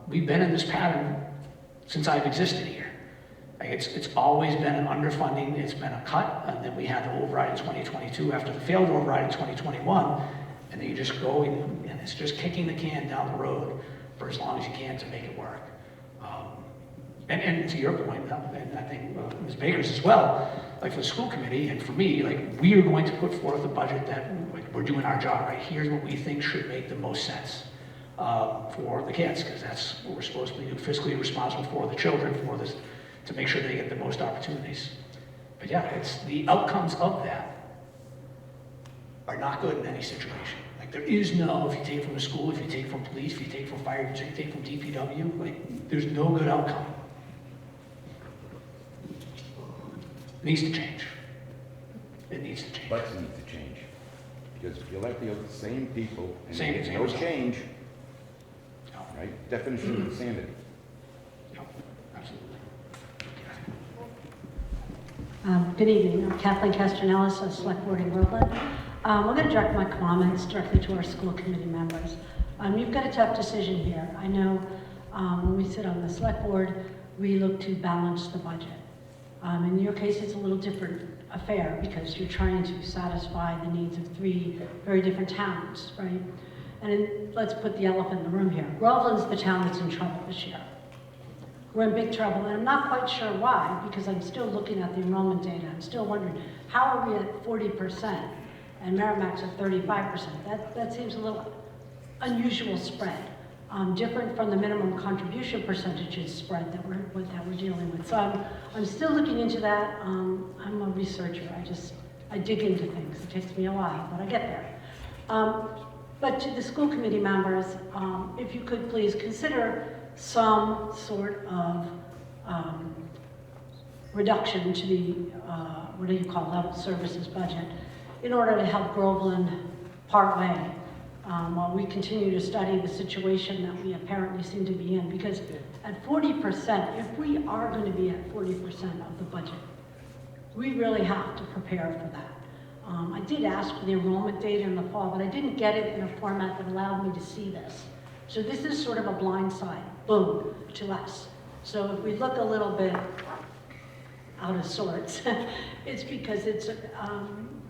We've been in this pattern since I've existed here. Like, it's always been an underfunding, it's been a cut, and then we had the override in 2022 after the failed override in 2021, and then you just go and it's just kicking the can down the road for as long as you can to make it work. And to your point, and I think Ms. Baker's as well, like, for the school committee and for me, like, we are going to put forth a budget that we're doing our job, right? Here's what we think should make the most sense for the kids, because that's what we're supposed to be doing, fiscally responsible for the children, for this, to make sure they get the most opportunities. But yeah, it's the outcomes of that are not good in any situation. Like, there is no, if you take from the school, if you take from police, if you take from fire, if you take from DPW, like, there's no good outcome. It needs to change. It needs to change. Budgets need to change, because if you elect the same people and Same there's no result. change, No. right? Definition of insanity. No, absolutely. Good evening. I'm Kathleen Castronellis, a Select Board in Groveland. I'm going to direct my comments directly to our school committee members. You've got a tough decision here. I know when we sit on the Select Board, we look to balance the budget. In your case, it's a little different affair because you're trying to satisfy the needs of 3 very different towns, right? And let's put the elephant in the room here. Groveland's the town that's in trouble this year. We're in big trouble, and I'm not quite sure why, because I'm still looking at the enrollment data. I'm still wondering, how are we at 40% and Merrimack's at 35%? That seems a little unusual spread, different from the minimum contribution percentages spread that we're dealing with. So I'm still looking into that. I'm a researcher. I dig into things. It takes me a while, but I get there. But to the school committee members, if you could please consider some sort of reduction to the, what do you call, level services budget in order to help Groveland part way while we continue to study the situation that we apparently seem to be in. Because at 40%, if we are going to be at 40% of the budget, we really have to prepare for that. I did ask for the enrollment data in the fall, but I didn't get it in a format that allowed me to see this. So this is sort of a blind side, boom, to us. So if we look a little bit out of sorts, it's because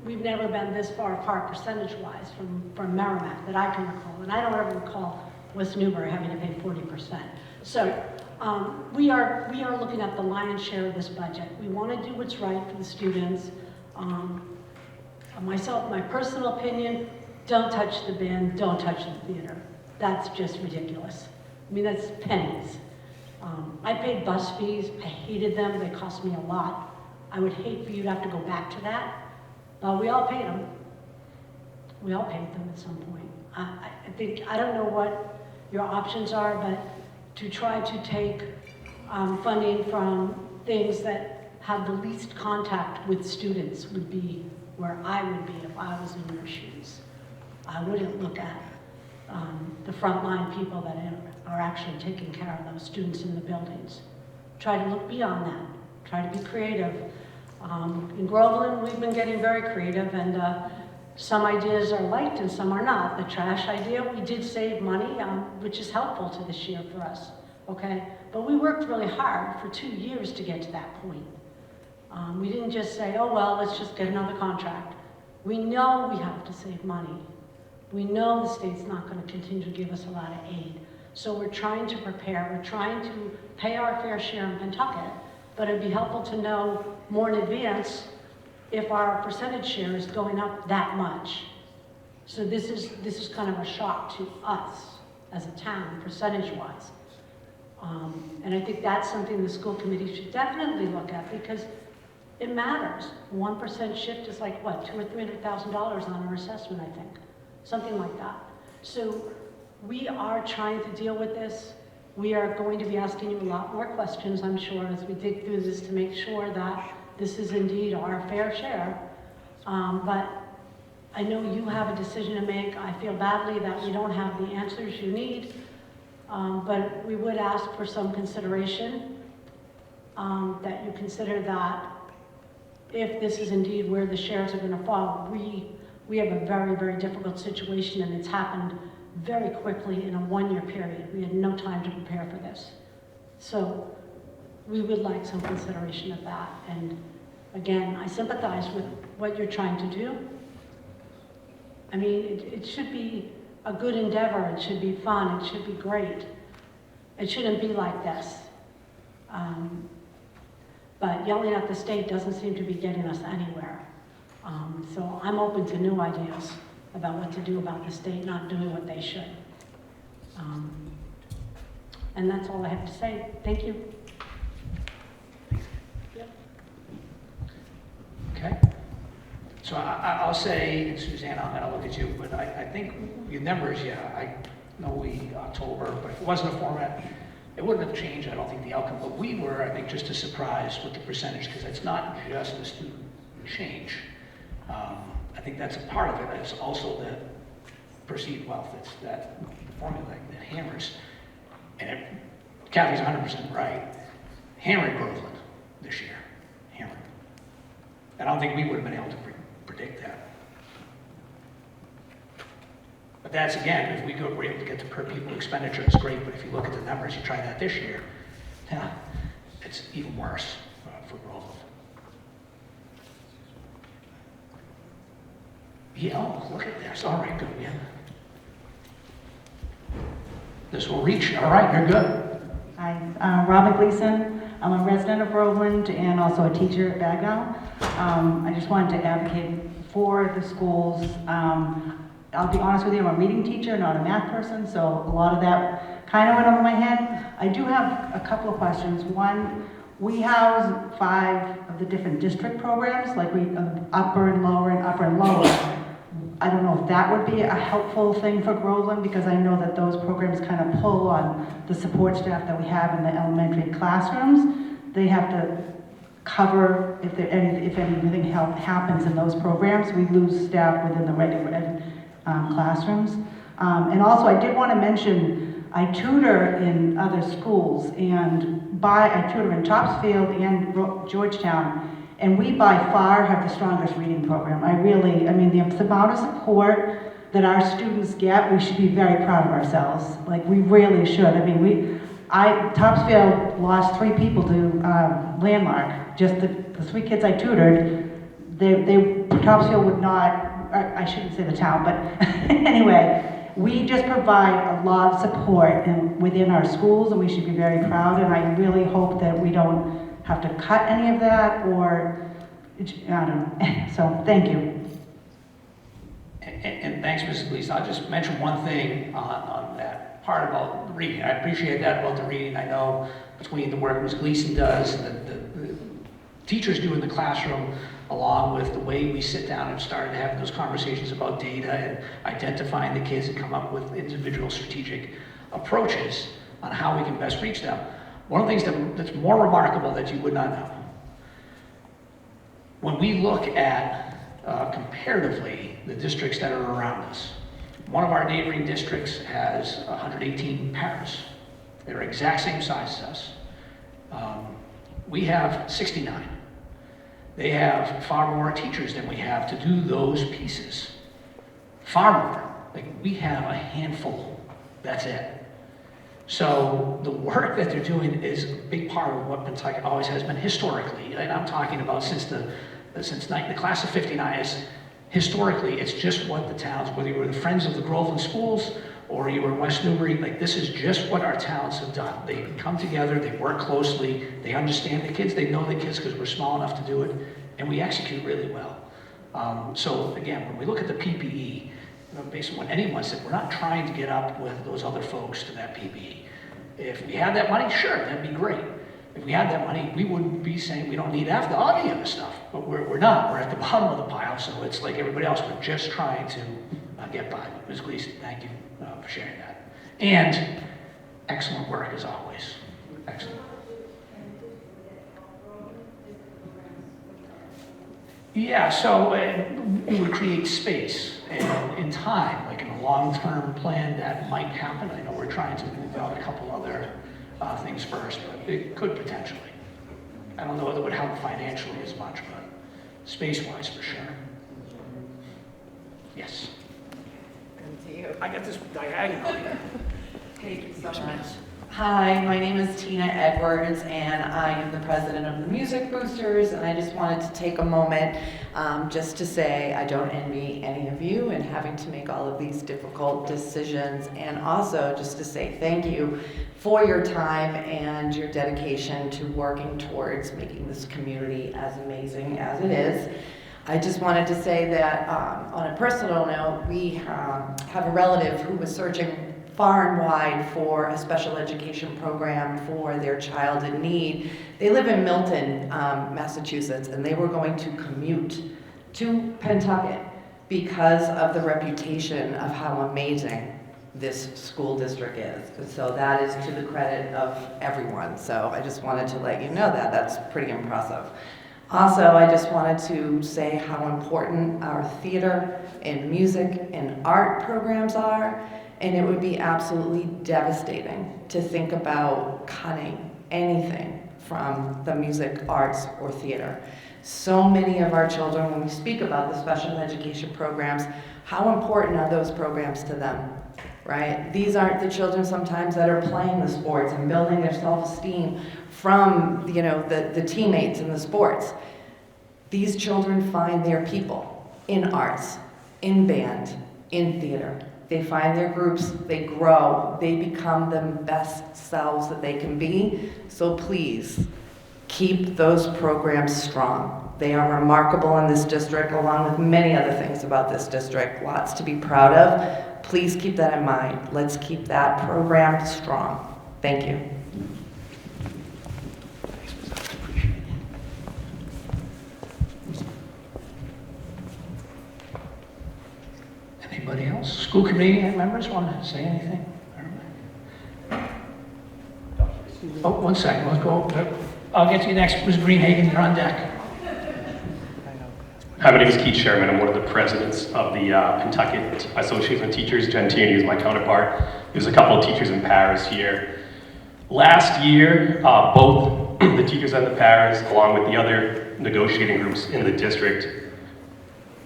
we've never been this far apart percentage-wise from Merrimack that I can recall. And I don't ever recall West Newbury having to pay 40%. So we are looking at the lion's share of this budget. We want to do what's right for the students. Myself, my personal opinion, don't touch the band, don't touch the theater. That's just ridiculous. I mean, that's pennies. I paid bus fees. I hated them. They cost me a lot. I would hate for you to have to go back to that. But we all paid them. We all paid them at some point. I don't know what your options are, but to try to take funding from things that have the least contact with students would be where I would be if I was in your shoes. I wouldn't look at the frontline people that are actually taking care of those students in the buildings. Try to look beyond that. Try to be creative. In Groveland, we've been getting very creative, and some ideas are liked and some are not. The trash idea, we did save money, which is helpful to this year for us, okay? But we worked really hard for 2 years to get to that point. We didn't just say, oh, well, let's just get another contract. We know we have to save money. We know the state's not going to continue to give us a lot of aid. So we're trying to prepare. We're trying to pay our fair share in Pentucket, but it'd be helpful to know more in advance if our percentage share is going up that much. So this is kind of a shock to us as a town, percentage-wise. And I think that's something the school committee should definitely look at, because it matters. 1% shift is like, what, $200,000 or $300,000 on our assessment, I think. Something like that. So we are trying to deal with this. We are going to be asking you a lot more questions, I'm sure, as we dig through this to make sure that this is indeed our fair share. But I know you have a decision to make. I feel badly that we don't have the answers you need. But we would ask for some consideration, that you consider that if this is indeed where the shares are going to fall, we have a very, very difficult situation, and it's happened very quickly in a 1-year period. We had no time to prepare for this. So we would like some consideration of that. And again, I sympathize with what you're trying to do. I mean, it should be a good endeavor. It should be fun. It should be great. It shouldn't be like this. But yelling at the state doesn't seem to be getting us anywhere. So I'm open to new ideas about what to do about the state not doing what they should. And that's all I have to say. Thank you. Okay. So I'll say, and Suzanne, I'm gonna look at you, but I think your numbers, yeah, I know October, but if it wasn't a format, it wouldn't have changed, I don't think, the outcome. But we were, I think, just as surprised with the percentage, because it's not just the student change. I think that's a part of it. It's also the perceived wealth. It's that formula that hammers. And Kathy's 100% right. Hammered Groveland this year. Hammered. And I don't think we would have been able to predict that. But that's, again, if we're able to get the per pupil expenditure, it's great. But if you look at the numbers, you try that this year, yeah, it's even worse for Groveland. Yeah, oh, look at this. All right, good, yeah. This will reach. All right, you're good. Hi, Robin Gleason. I'm a resident of Groveland and also a teacher at Bagnell. I just wanted to advocate for the schools. I'll be honest with you, I'm a reading teacher, not a math person, so a lot of that kind of went over my head. I do have a couple of questions. One, we house 5 of the different district programs, like upper and lower and upper and lower. I don't know if that would be a helpful thing for Groveland, because I know that those programs kind of pull on the support staff that we have in the elementary classrooms. They have to cover if anything happens in those programs. We lose staff within the regular ed classrooms. And also, I did want to mention, I tutor in other schools, and I tutor in Topsfield and Georgetown. And we by far have the strongest reading program. I mean, the amount of support that our students get, we should be very proud of ourselves. Like, we really should. I mean, Topsfield lost 3 people to Landmark. Just the 3 kids I tutored, Topsfield would not, I shouldn't say the town, but anyway, we just provide a lot of support within our schools, and we should be very proud. And I really hope that we don't have to cut any of that, or, I don't know. So, thank you. And thanks, Mrs. Gleason. I'll just mention one thing on that part about the reading. I appreciate that about the reading. I know between the work Ms. Gleason does and the teachers do in the classroom, along with the way we sit down and start having those conversations about data and identifying the kids and come up with individual strategic approaches on how we can best reach them. One of the things that's more remarkable that you would not know, when we look at comparatively the districts that are around us, one of our neighboring districts has 118 paras. They're exact same size as us. We have 69. They have far more teachers than we have to do those pieces. Far more. Like, we have a handful. That's it. So the work that they're doing is a big part of what Pentucket always has been historically. And I'm talking about since the class of '59 is historically, it's just what the towns, whether you were the Friends of the Groveland Schools or you were in West Newbury, like, this is just what our towns have done. They come together, they work closely, they understand the kids, they know the kids because we're small enough to do it, and we execute really well. So again, when we look at the PPE, based on what anyone said, we're not trying to get up with those other folks to that PPE. If we had that money, sure, that'd be great. If we had that money, we wouldn't be saying we don't need all the other stuff, but we're not. We're at the bottom of the pile, so it's like everybody else. We're just trying to get by. Ms. Gleason, thank you for sharing that. And excellent work as always. Excellent. Yeah, so we would create space and in time, like in a long-term plan that might happen. I know we're trying to move out a couple other things first, but it could potentially. I don't know whether it would help financially as much, but space-wise for sure. Yes. Come to you. I got this diagonal here. Thank you so much. Hi, my name is Tina Edwards, and I am the president of the Music Boosters, and I just wanted to take a moment just to say I don't envy any of you in having to make all of these difficult decisions, and also just to say thank you for your time and your dedication to working towards making this community as amazing as it is. I just wanted to say that on a personal note, we have a relative who was searching far and wide for a special education program for their child in need. They live in Milton, Massachusetts, and they were going to commute to Pentucket because of the reputation of how amazing this school district is. So that is to the credit of everyone. So I just wanted to let you know that. That's pretty impressive. Also, I just wanted to say how important our theater and music and art programs are. And it would be absolutely devastating to think about cutting anything from the music, arts, or theater. So many of our children, when we speak about the special education programs, how important are those programs to them, right? These aren't the children sometimes that are playing the sports and building their self-esteem from, the teammates in the sports. These children find their people in arts, in band, in theater. They find their groups, they grow, they become the best selves that they can be. So please, keep those programs strong. They are remarkable in this district, along with many other things about this district. Lots to be proud of. Please keep that in mind. Let's keep that program strong. Thank you. Anybody else? School committee members want to say anything? Oh, one second, let's go. I'll get to you next. Ms. Greenhagen, you're on deck. Hi, my name is Keith Sherman. I'm one of the presidents of the Pentucket Association of Teachers. Jen Tierney is my counterpart. There's a couple of teachers in Paris here. Last year, both the teachers and the paras, along with the other negotiating groups in the district,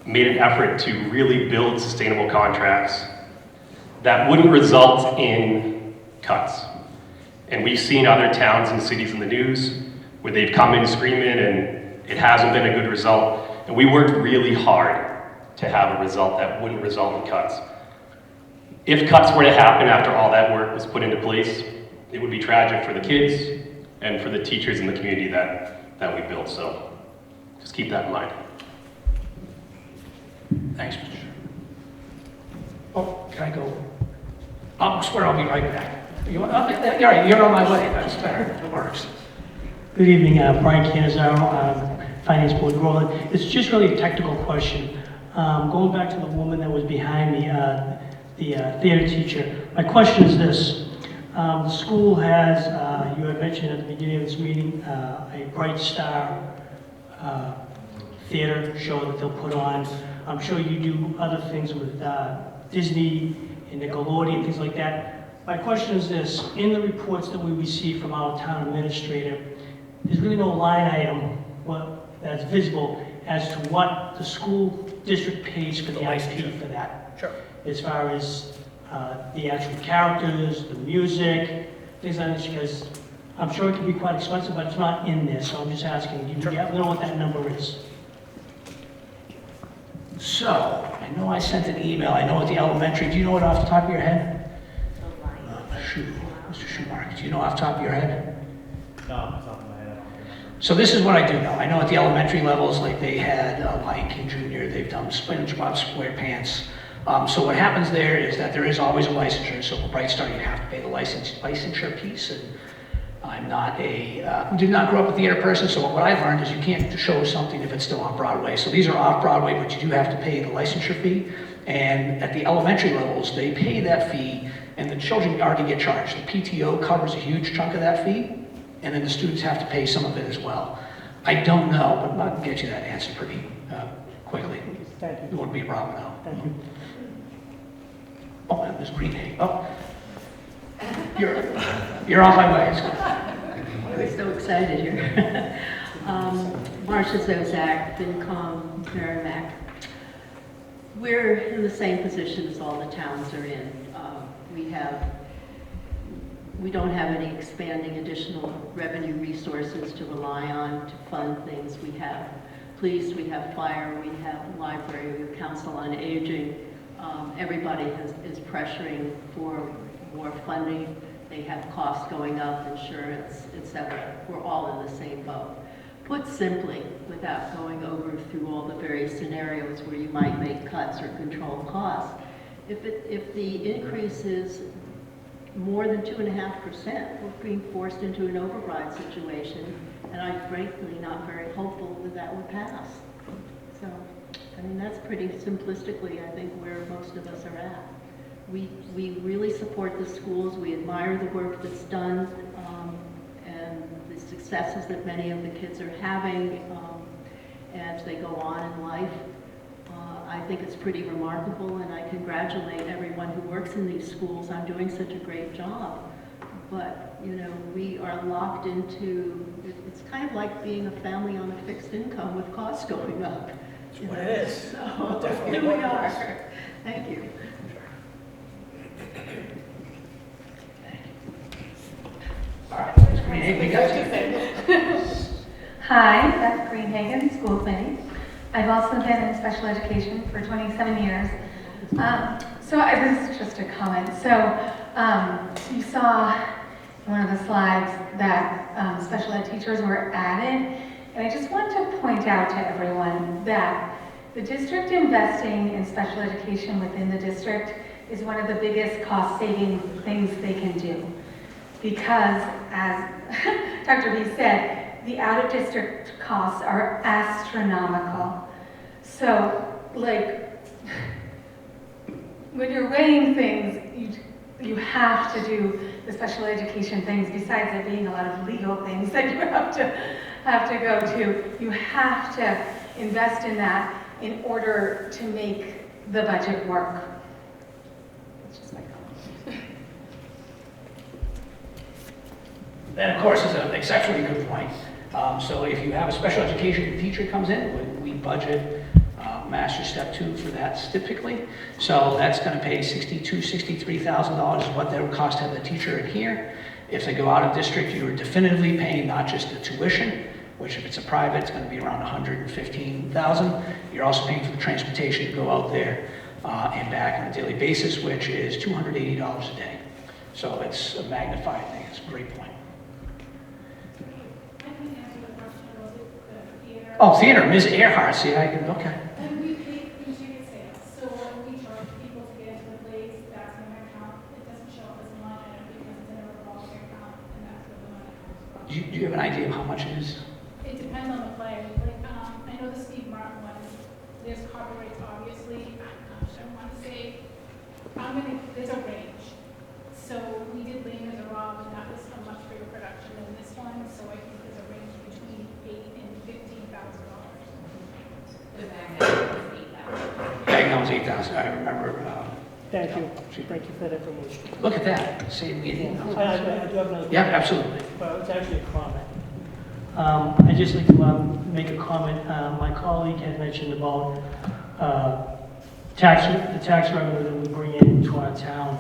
made an effort to really build sustainable contracts that wouldn't result in cuts. And we've seen other towns and cities in the news where they've come in screaming and it hasn't been a good result. And we worked really hard to have a result that wouldn't result in cuts. If cuts were to happen after all that work was put into place, it would be tragic for the kids and for the teachers in the community that we built. So just keep that in mind. Thanks, Mr. Chairman. Oh, can I go? I swear I'll be right back. You're right, you're on my way. That's better. It works. Good evening, Brian Canizaro, Finance Board Groveland. It's just really a technical question. Going back to the woman that was behind the theater teacher, my question is this. The school has you had mentioned at the beginning of this meeting, a Bright Star theater show that they'll put on. I'm sure you do other things with Disney and Nickelodeon, things like that. My question is this: in the reports that we receive from our town administrator, there's really no line item that's visible as to what the school district pays for the IP for that. Sure. As far as the actual characters, the music, things like this, because I'm sure it can be quite expensive, but it's not in there, so I'm just asking, do you know what that number is? So, I know I sent an email, I know at the elementary, do you know it off the top of your head? Mr. Schumacher, do you know off the top of your head? No, off the top of my head, I don't remember. So this is what I do know. I know at the elementary levels, like they had Lion King Jr., they've done SpongeBob SquarePants. So what happens there is that there is always a licensure. So for Bright Star, you have to pay the licensure piece. And I'm not did not grow up a theater person, so what I've learned is you can't show something if it's still on Broadway. So these are off Broadway, but you do have to pay the licensure fee. And at the elementary levels, they pay that fee, and the children already get charged. The PTO covers a huge chunk of that fee, and then the students have to pay some of it as well. I don't know, but I'll get you that answer pretty quickly. Thank you. It wouldn't be a problem, no. Thank you. Oh, and there's Green Hay. Oh, you're on my way. We're so excited here. Marcia Zozak, FinCom, Merrimack. We're in the same position as all the towns are in. We don't have any expanding additional revenue resources to rely on to fund things. We have police, we have fire, we have library, we have council on aging. Everybody is pressuring for more funding. They have costs going up, insurance, etc. We're all in the same boat. Put simply, without going over through all the various scenarios where you might make cuts or control costs, if the increase is more than 2.5%, we're being forced into an override situation, and I'm frankly not very hopeful that that would pass. So, I mean, that's pretty simplistically, I think, where most of us are at. We really support the schools. We admire the work that's done and the successes that many of the kids are having as they go on in life. I think it's pretty remarkable, and I congratulate everyone who works in these schools on doing such a great job. But, you know, we are locked into, it's kind of like being a family on a fixed income with costs going up. That's what it is. So, here we are. Thank you. All right, Ms. Greenhagen, we got you. Hi, Beth Greenhagen, school committee. I've also been in special education for 27 years. So this is just a comment. So you saw in one of the slides that special ed teachers were added. And I just want to point out to everyone that the district investing in special education within the district is one of the biggest cost-saving things they can do. Because, as Dr. B said, the out-of-district costs are astronomical. So, like, when you're weighing things, you have to do the special education things, besides there being a lot of legal things that you have to go to. You have to invest in that in order to make the budget work. That's just my comment. That, of course, is an exceptionally good point. So if you have a special education teacher comes in, we budget Master Step 2 for that typically. So that's going to pay $62,000, $63,000 is what that would cost to have the teacher in here. If they go out of district, you're definitively paying not just the tuition, which if it's a private, it's going to be around $115,000. You're also paying for the transportation to go out there and back on a daily basis, which is $280 a day. So it's a magnified thing. It's a great point. Oh, theater, Ms. Earhart, see, I can, okay. And we pay ticket sales, so when we charge people to get into the plays, that's when our account, it doesn't show up as a line item because it's in a revolving account, and that's where the money comes from. Do you have an idea of how much it is? It depends on the play, like, I know the Steve Martin one, there's copyrights, obviously, I want to say, there's a range. So we did Lane and the Rob, and that was a much bigger production than this one, so I think there's a range between $8,000 and $15,000. The Magnet was $8,000. Bagnell was 8,000, I remember. Thank you. Thank you for that information. Look at that, same meeting. I do have another. Yeah, absolutely. Well, it's actually a comment. I'd just like to make a comment. My colleague had mentioned about the tax revenue that we bring into our town.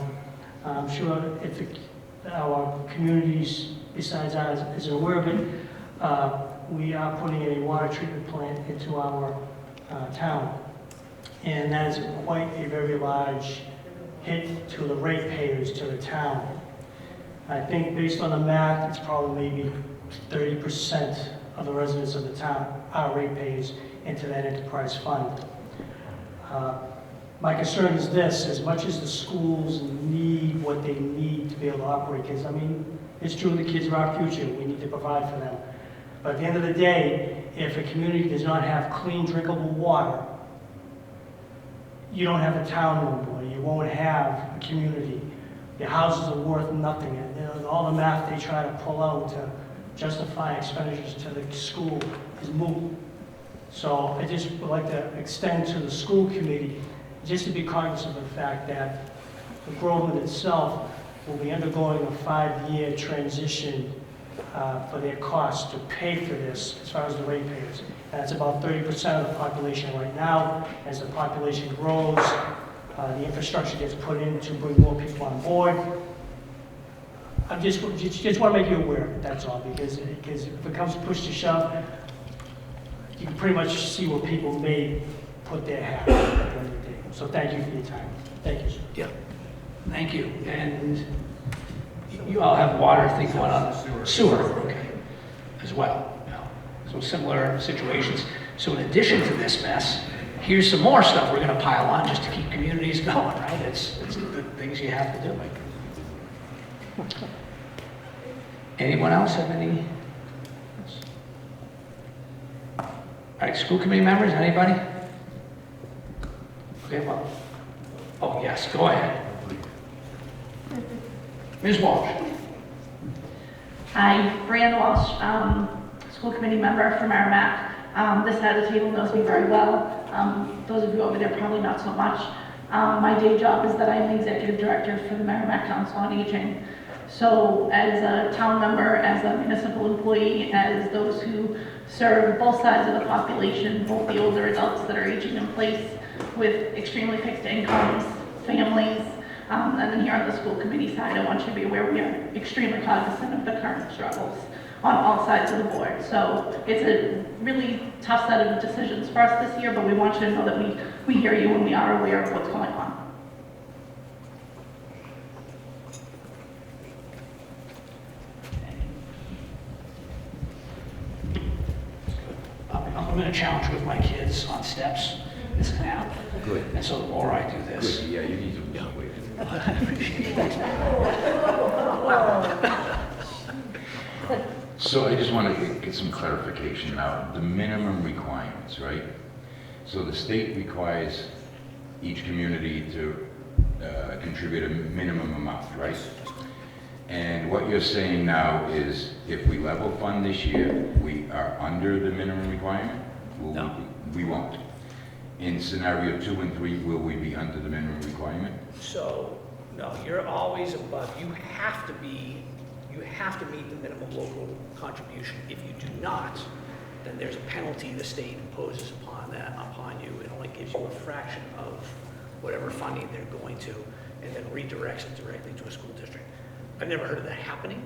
I'm sure if our communities besides ours is aware of it, we are putting a water treatment plant into our town. And that is quite a very large hit to the ratepayers, to the town. I think based on the math, it's probably maybe 30% of the residents of the town are ratepayers into that enterprise fund. My concern is this: as much as the schools need what they need to be able to operate, because I mean, it's true the kids are our future, we need to provide for them. But at the end of the day, if a community does not have clean, drinkable water, you don't have a town no more. You won't have a community. Your houses are worth nothing. And all the math they try to pull out to justify expenditures to the school is moot. So I just would like to extend to the school committee just to be cognizant of the fact that the Groveland itself will be undergoing a 5-year transition for their costs to pay for this as far as the ratepayers. That's about 30% of the population right now. As the population grows, the infrastructure gets put in to bring more people on board. I just want to make you aware of it, that's all, because if it comes push to shove, you can pretty much see where people may put their hat at the end of the day. So thank you for your time. Thank you, sir. Yeah, thank you. And you all have water things going on, sewer, okay, as well. So similar situations. So in addition to this mess, here's some more stuff we're going to pile on just to keep communities going, right? It's the things you have to do. Anyone else have any? All right, school committee members, anybody? Okay, well, oh yes, go ahead. Ms. Walsh. Hi, Brianna Walsh, school committee member from Merrimack. This side of the table knows me very well. Those of you over there probably not so much. My day job is that I'm the executive director for the Merrimack Council on Aging. So as a town member, as a municipal employee, as those who serve both sides of the population, both the older adults that are aging in place with extremely fixed incomes, families, and then here on the school committee side, I want you to be aware we are extremely cognizant of the current struggles on all sides of the board. So it's a really tough set of decisions for us this year, but we want you to know that we hear you and we are aware of what's going on. I'm going to challenge with my kids on steps. It's an app. Good. And so the more I do this. Good, yeah, you need to lose some weight. I appreciate it. Thanks, man. So I just want to get some clarification now. The minimum requirements, right? So the state requires each community to contribute a minimum amount, right? And what you're saying now is if we level fund this year, we are under the minimum requirement? No. We won't. In scenario 2 and 3, will we be under the minimum requirement? So, no, you're always above. You have to meet the minimum local contribution. If you do not, then there's a penalty the state imposes upon you. It only gives you a fraction of whatever funding they're going to, and then redirects it directly to a school district. I've never heard of that happening,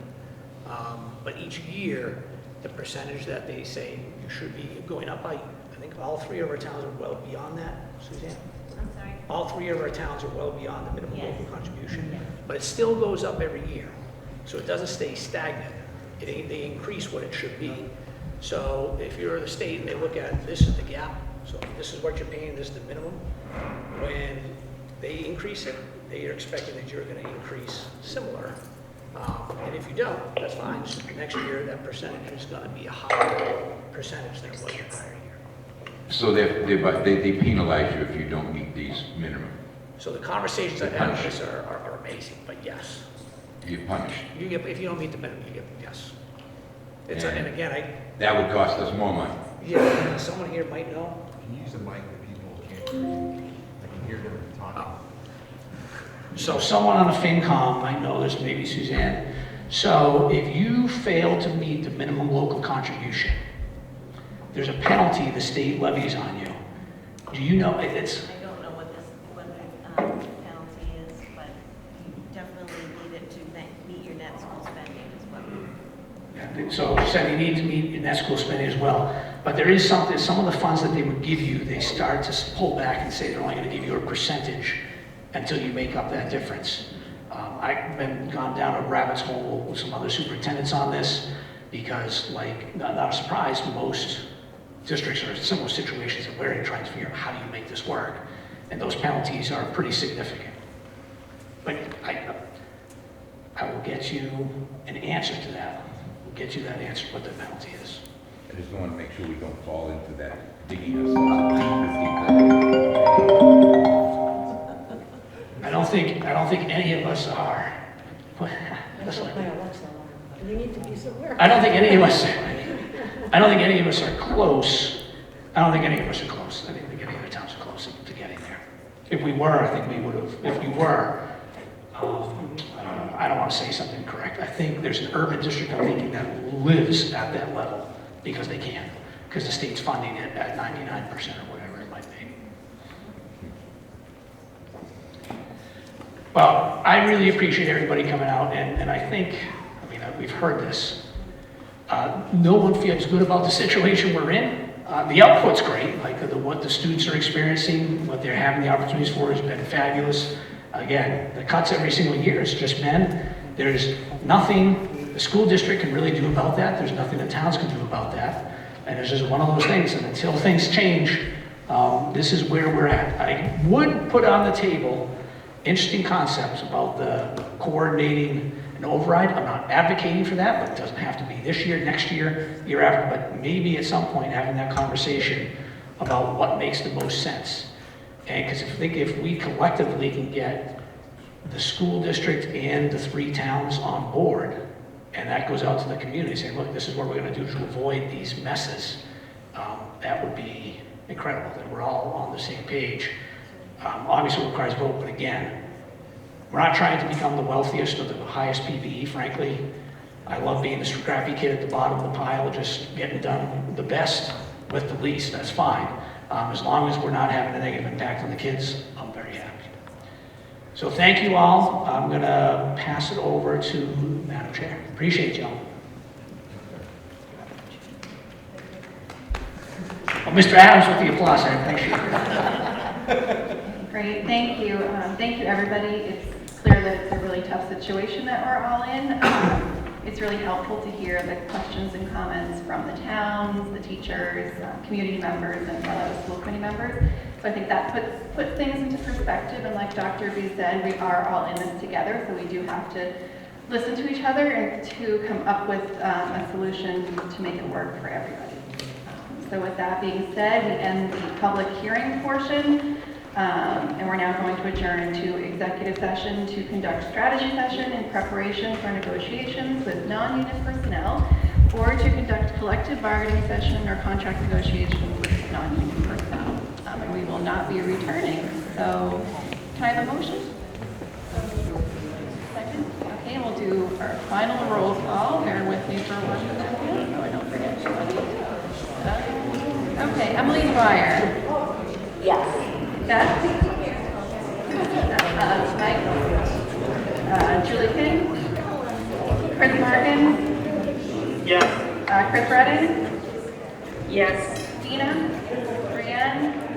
but each year, the percentage that they say you should be going up by, I think all 3 of our towns are well beyond that, Suzanne? I'm sorry? All 3 of our towns are well beyond the minimum Yes. local contribution, Yes. but it still goes up every year. So it doesn't stay stagnant. They increase what it should be. So if you're the state and they look at this is the gap, so this is what you're paying, this is the minimum, when they increase it, they are expecting that you're going to increase similar. And if you don't, that's fine. Just next year, that percentage is going to be a higher percentage than it was the prior year. So they penalize you if you don't meet these minimum. So the conversations I've had with this are amazing, but yes. you're punished. You get, if you don't meet the minimum, you get, yes. It's, And and again, that would cost us more money. yeah, someone here might know. Can you use a mic that people can't hear? I can hear them talking. So someone on the FinCom might know this, maybe Suzanne. So if you fail to meet the minimum local contribution, there's a penalty the state levies on you. Do you know, it's, I don't know what the penalty is, but you definitely need it to meet your net school spending as well. so you said you need to meet your net school spending as well. But there is something, some of the funds that they would give you, they start to pull back and say they're only going to give you a percentage until you make up that difference. I've been gone down a rabbit's hole with some other superintendents on this because, like, not a surprise, most districts are in similar situations that we're in trying to figure out how do you make this work. And those penalties are pretty significant. But I will get you an answer to that. We'll get you that answer, what the penalty is. I just want to make sure we don't fall into that digging ourselves a deep, deep I don't think any of us are. You need to be somewhere. I don't think any of us are close. I don't think any of us are close. I don't think any of the towns are close to getting there. If we were, I think we would have. If we were, I don't want to say something incorrect. I think there's an urban district I'm thinking that lives at that level because they can, because the state's funding it at 99% or whatever it might be. Well, I really appreciate everybody coming out, and I think, I mean, we've heard this. No one feels good about the situation we're in. The output's great, like what the students are experiencing, what they're having the opportunities for has been fabulous. Again, the cuts every single year has just been, there's nothing the school district can really do about that. There's nothing the towns can do about that. And it's just one of those things, and until things change, this is where we're at. I would put on the table interesting concepts about the coordinating an override. I'm not advocating for that, but it doesn't have to be this year, next year, year after, but maybe at some point having that conversation about what makes the most sense. And because if we collectively can get the school district and the 3 towns on board, and that goes out to the community saying, look, this is what we're going to do to avoid these messes, that would be incredible, that we're all on the same page. Obviously it requires vote, but again, we're not trying to become the wealthiest or the highest PPE, frankly. I love being the scrappy kid at the bottom of the pile, just getting done the best with the least, that's fine. As long as we're not having a negative impact on the kids, I'm very happy. So thank you all. I'm gonna pass it over to Madam Chair. Appreciate y'all. Well, Mr. Adams with the applause, I appreciate it. Great, thank you. Thank you, everybody. It's clear that it's a really tough situation that we're all in. It's really helpful to hear the questions and comments from the towns, the teachers, community members, and fellow school committee members. So I think that puts things into perspective, and like Dr. B said, we are all in this together, so we do have to listen to each other and to come up with a solution to make it work for everybody. So with that being said, we end the public hearing portion. And we're now going to adjourn to executive session to conduct strategy session in preparation for negotiations with non-union personnel, or to conduct collective bargaining session or contract negotiations with non-union personnel. And we will not be returning. So can I have a motion? Second? Okay, we'll do our final roll call. Bear with me for 1 second so I don't forget anybody. Okay, Emily Dwyer. Yes. Beth? Mike? Julie King? Chris Morgan? Yes. Chris Redding? Yes. Dina? Brienne?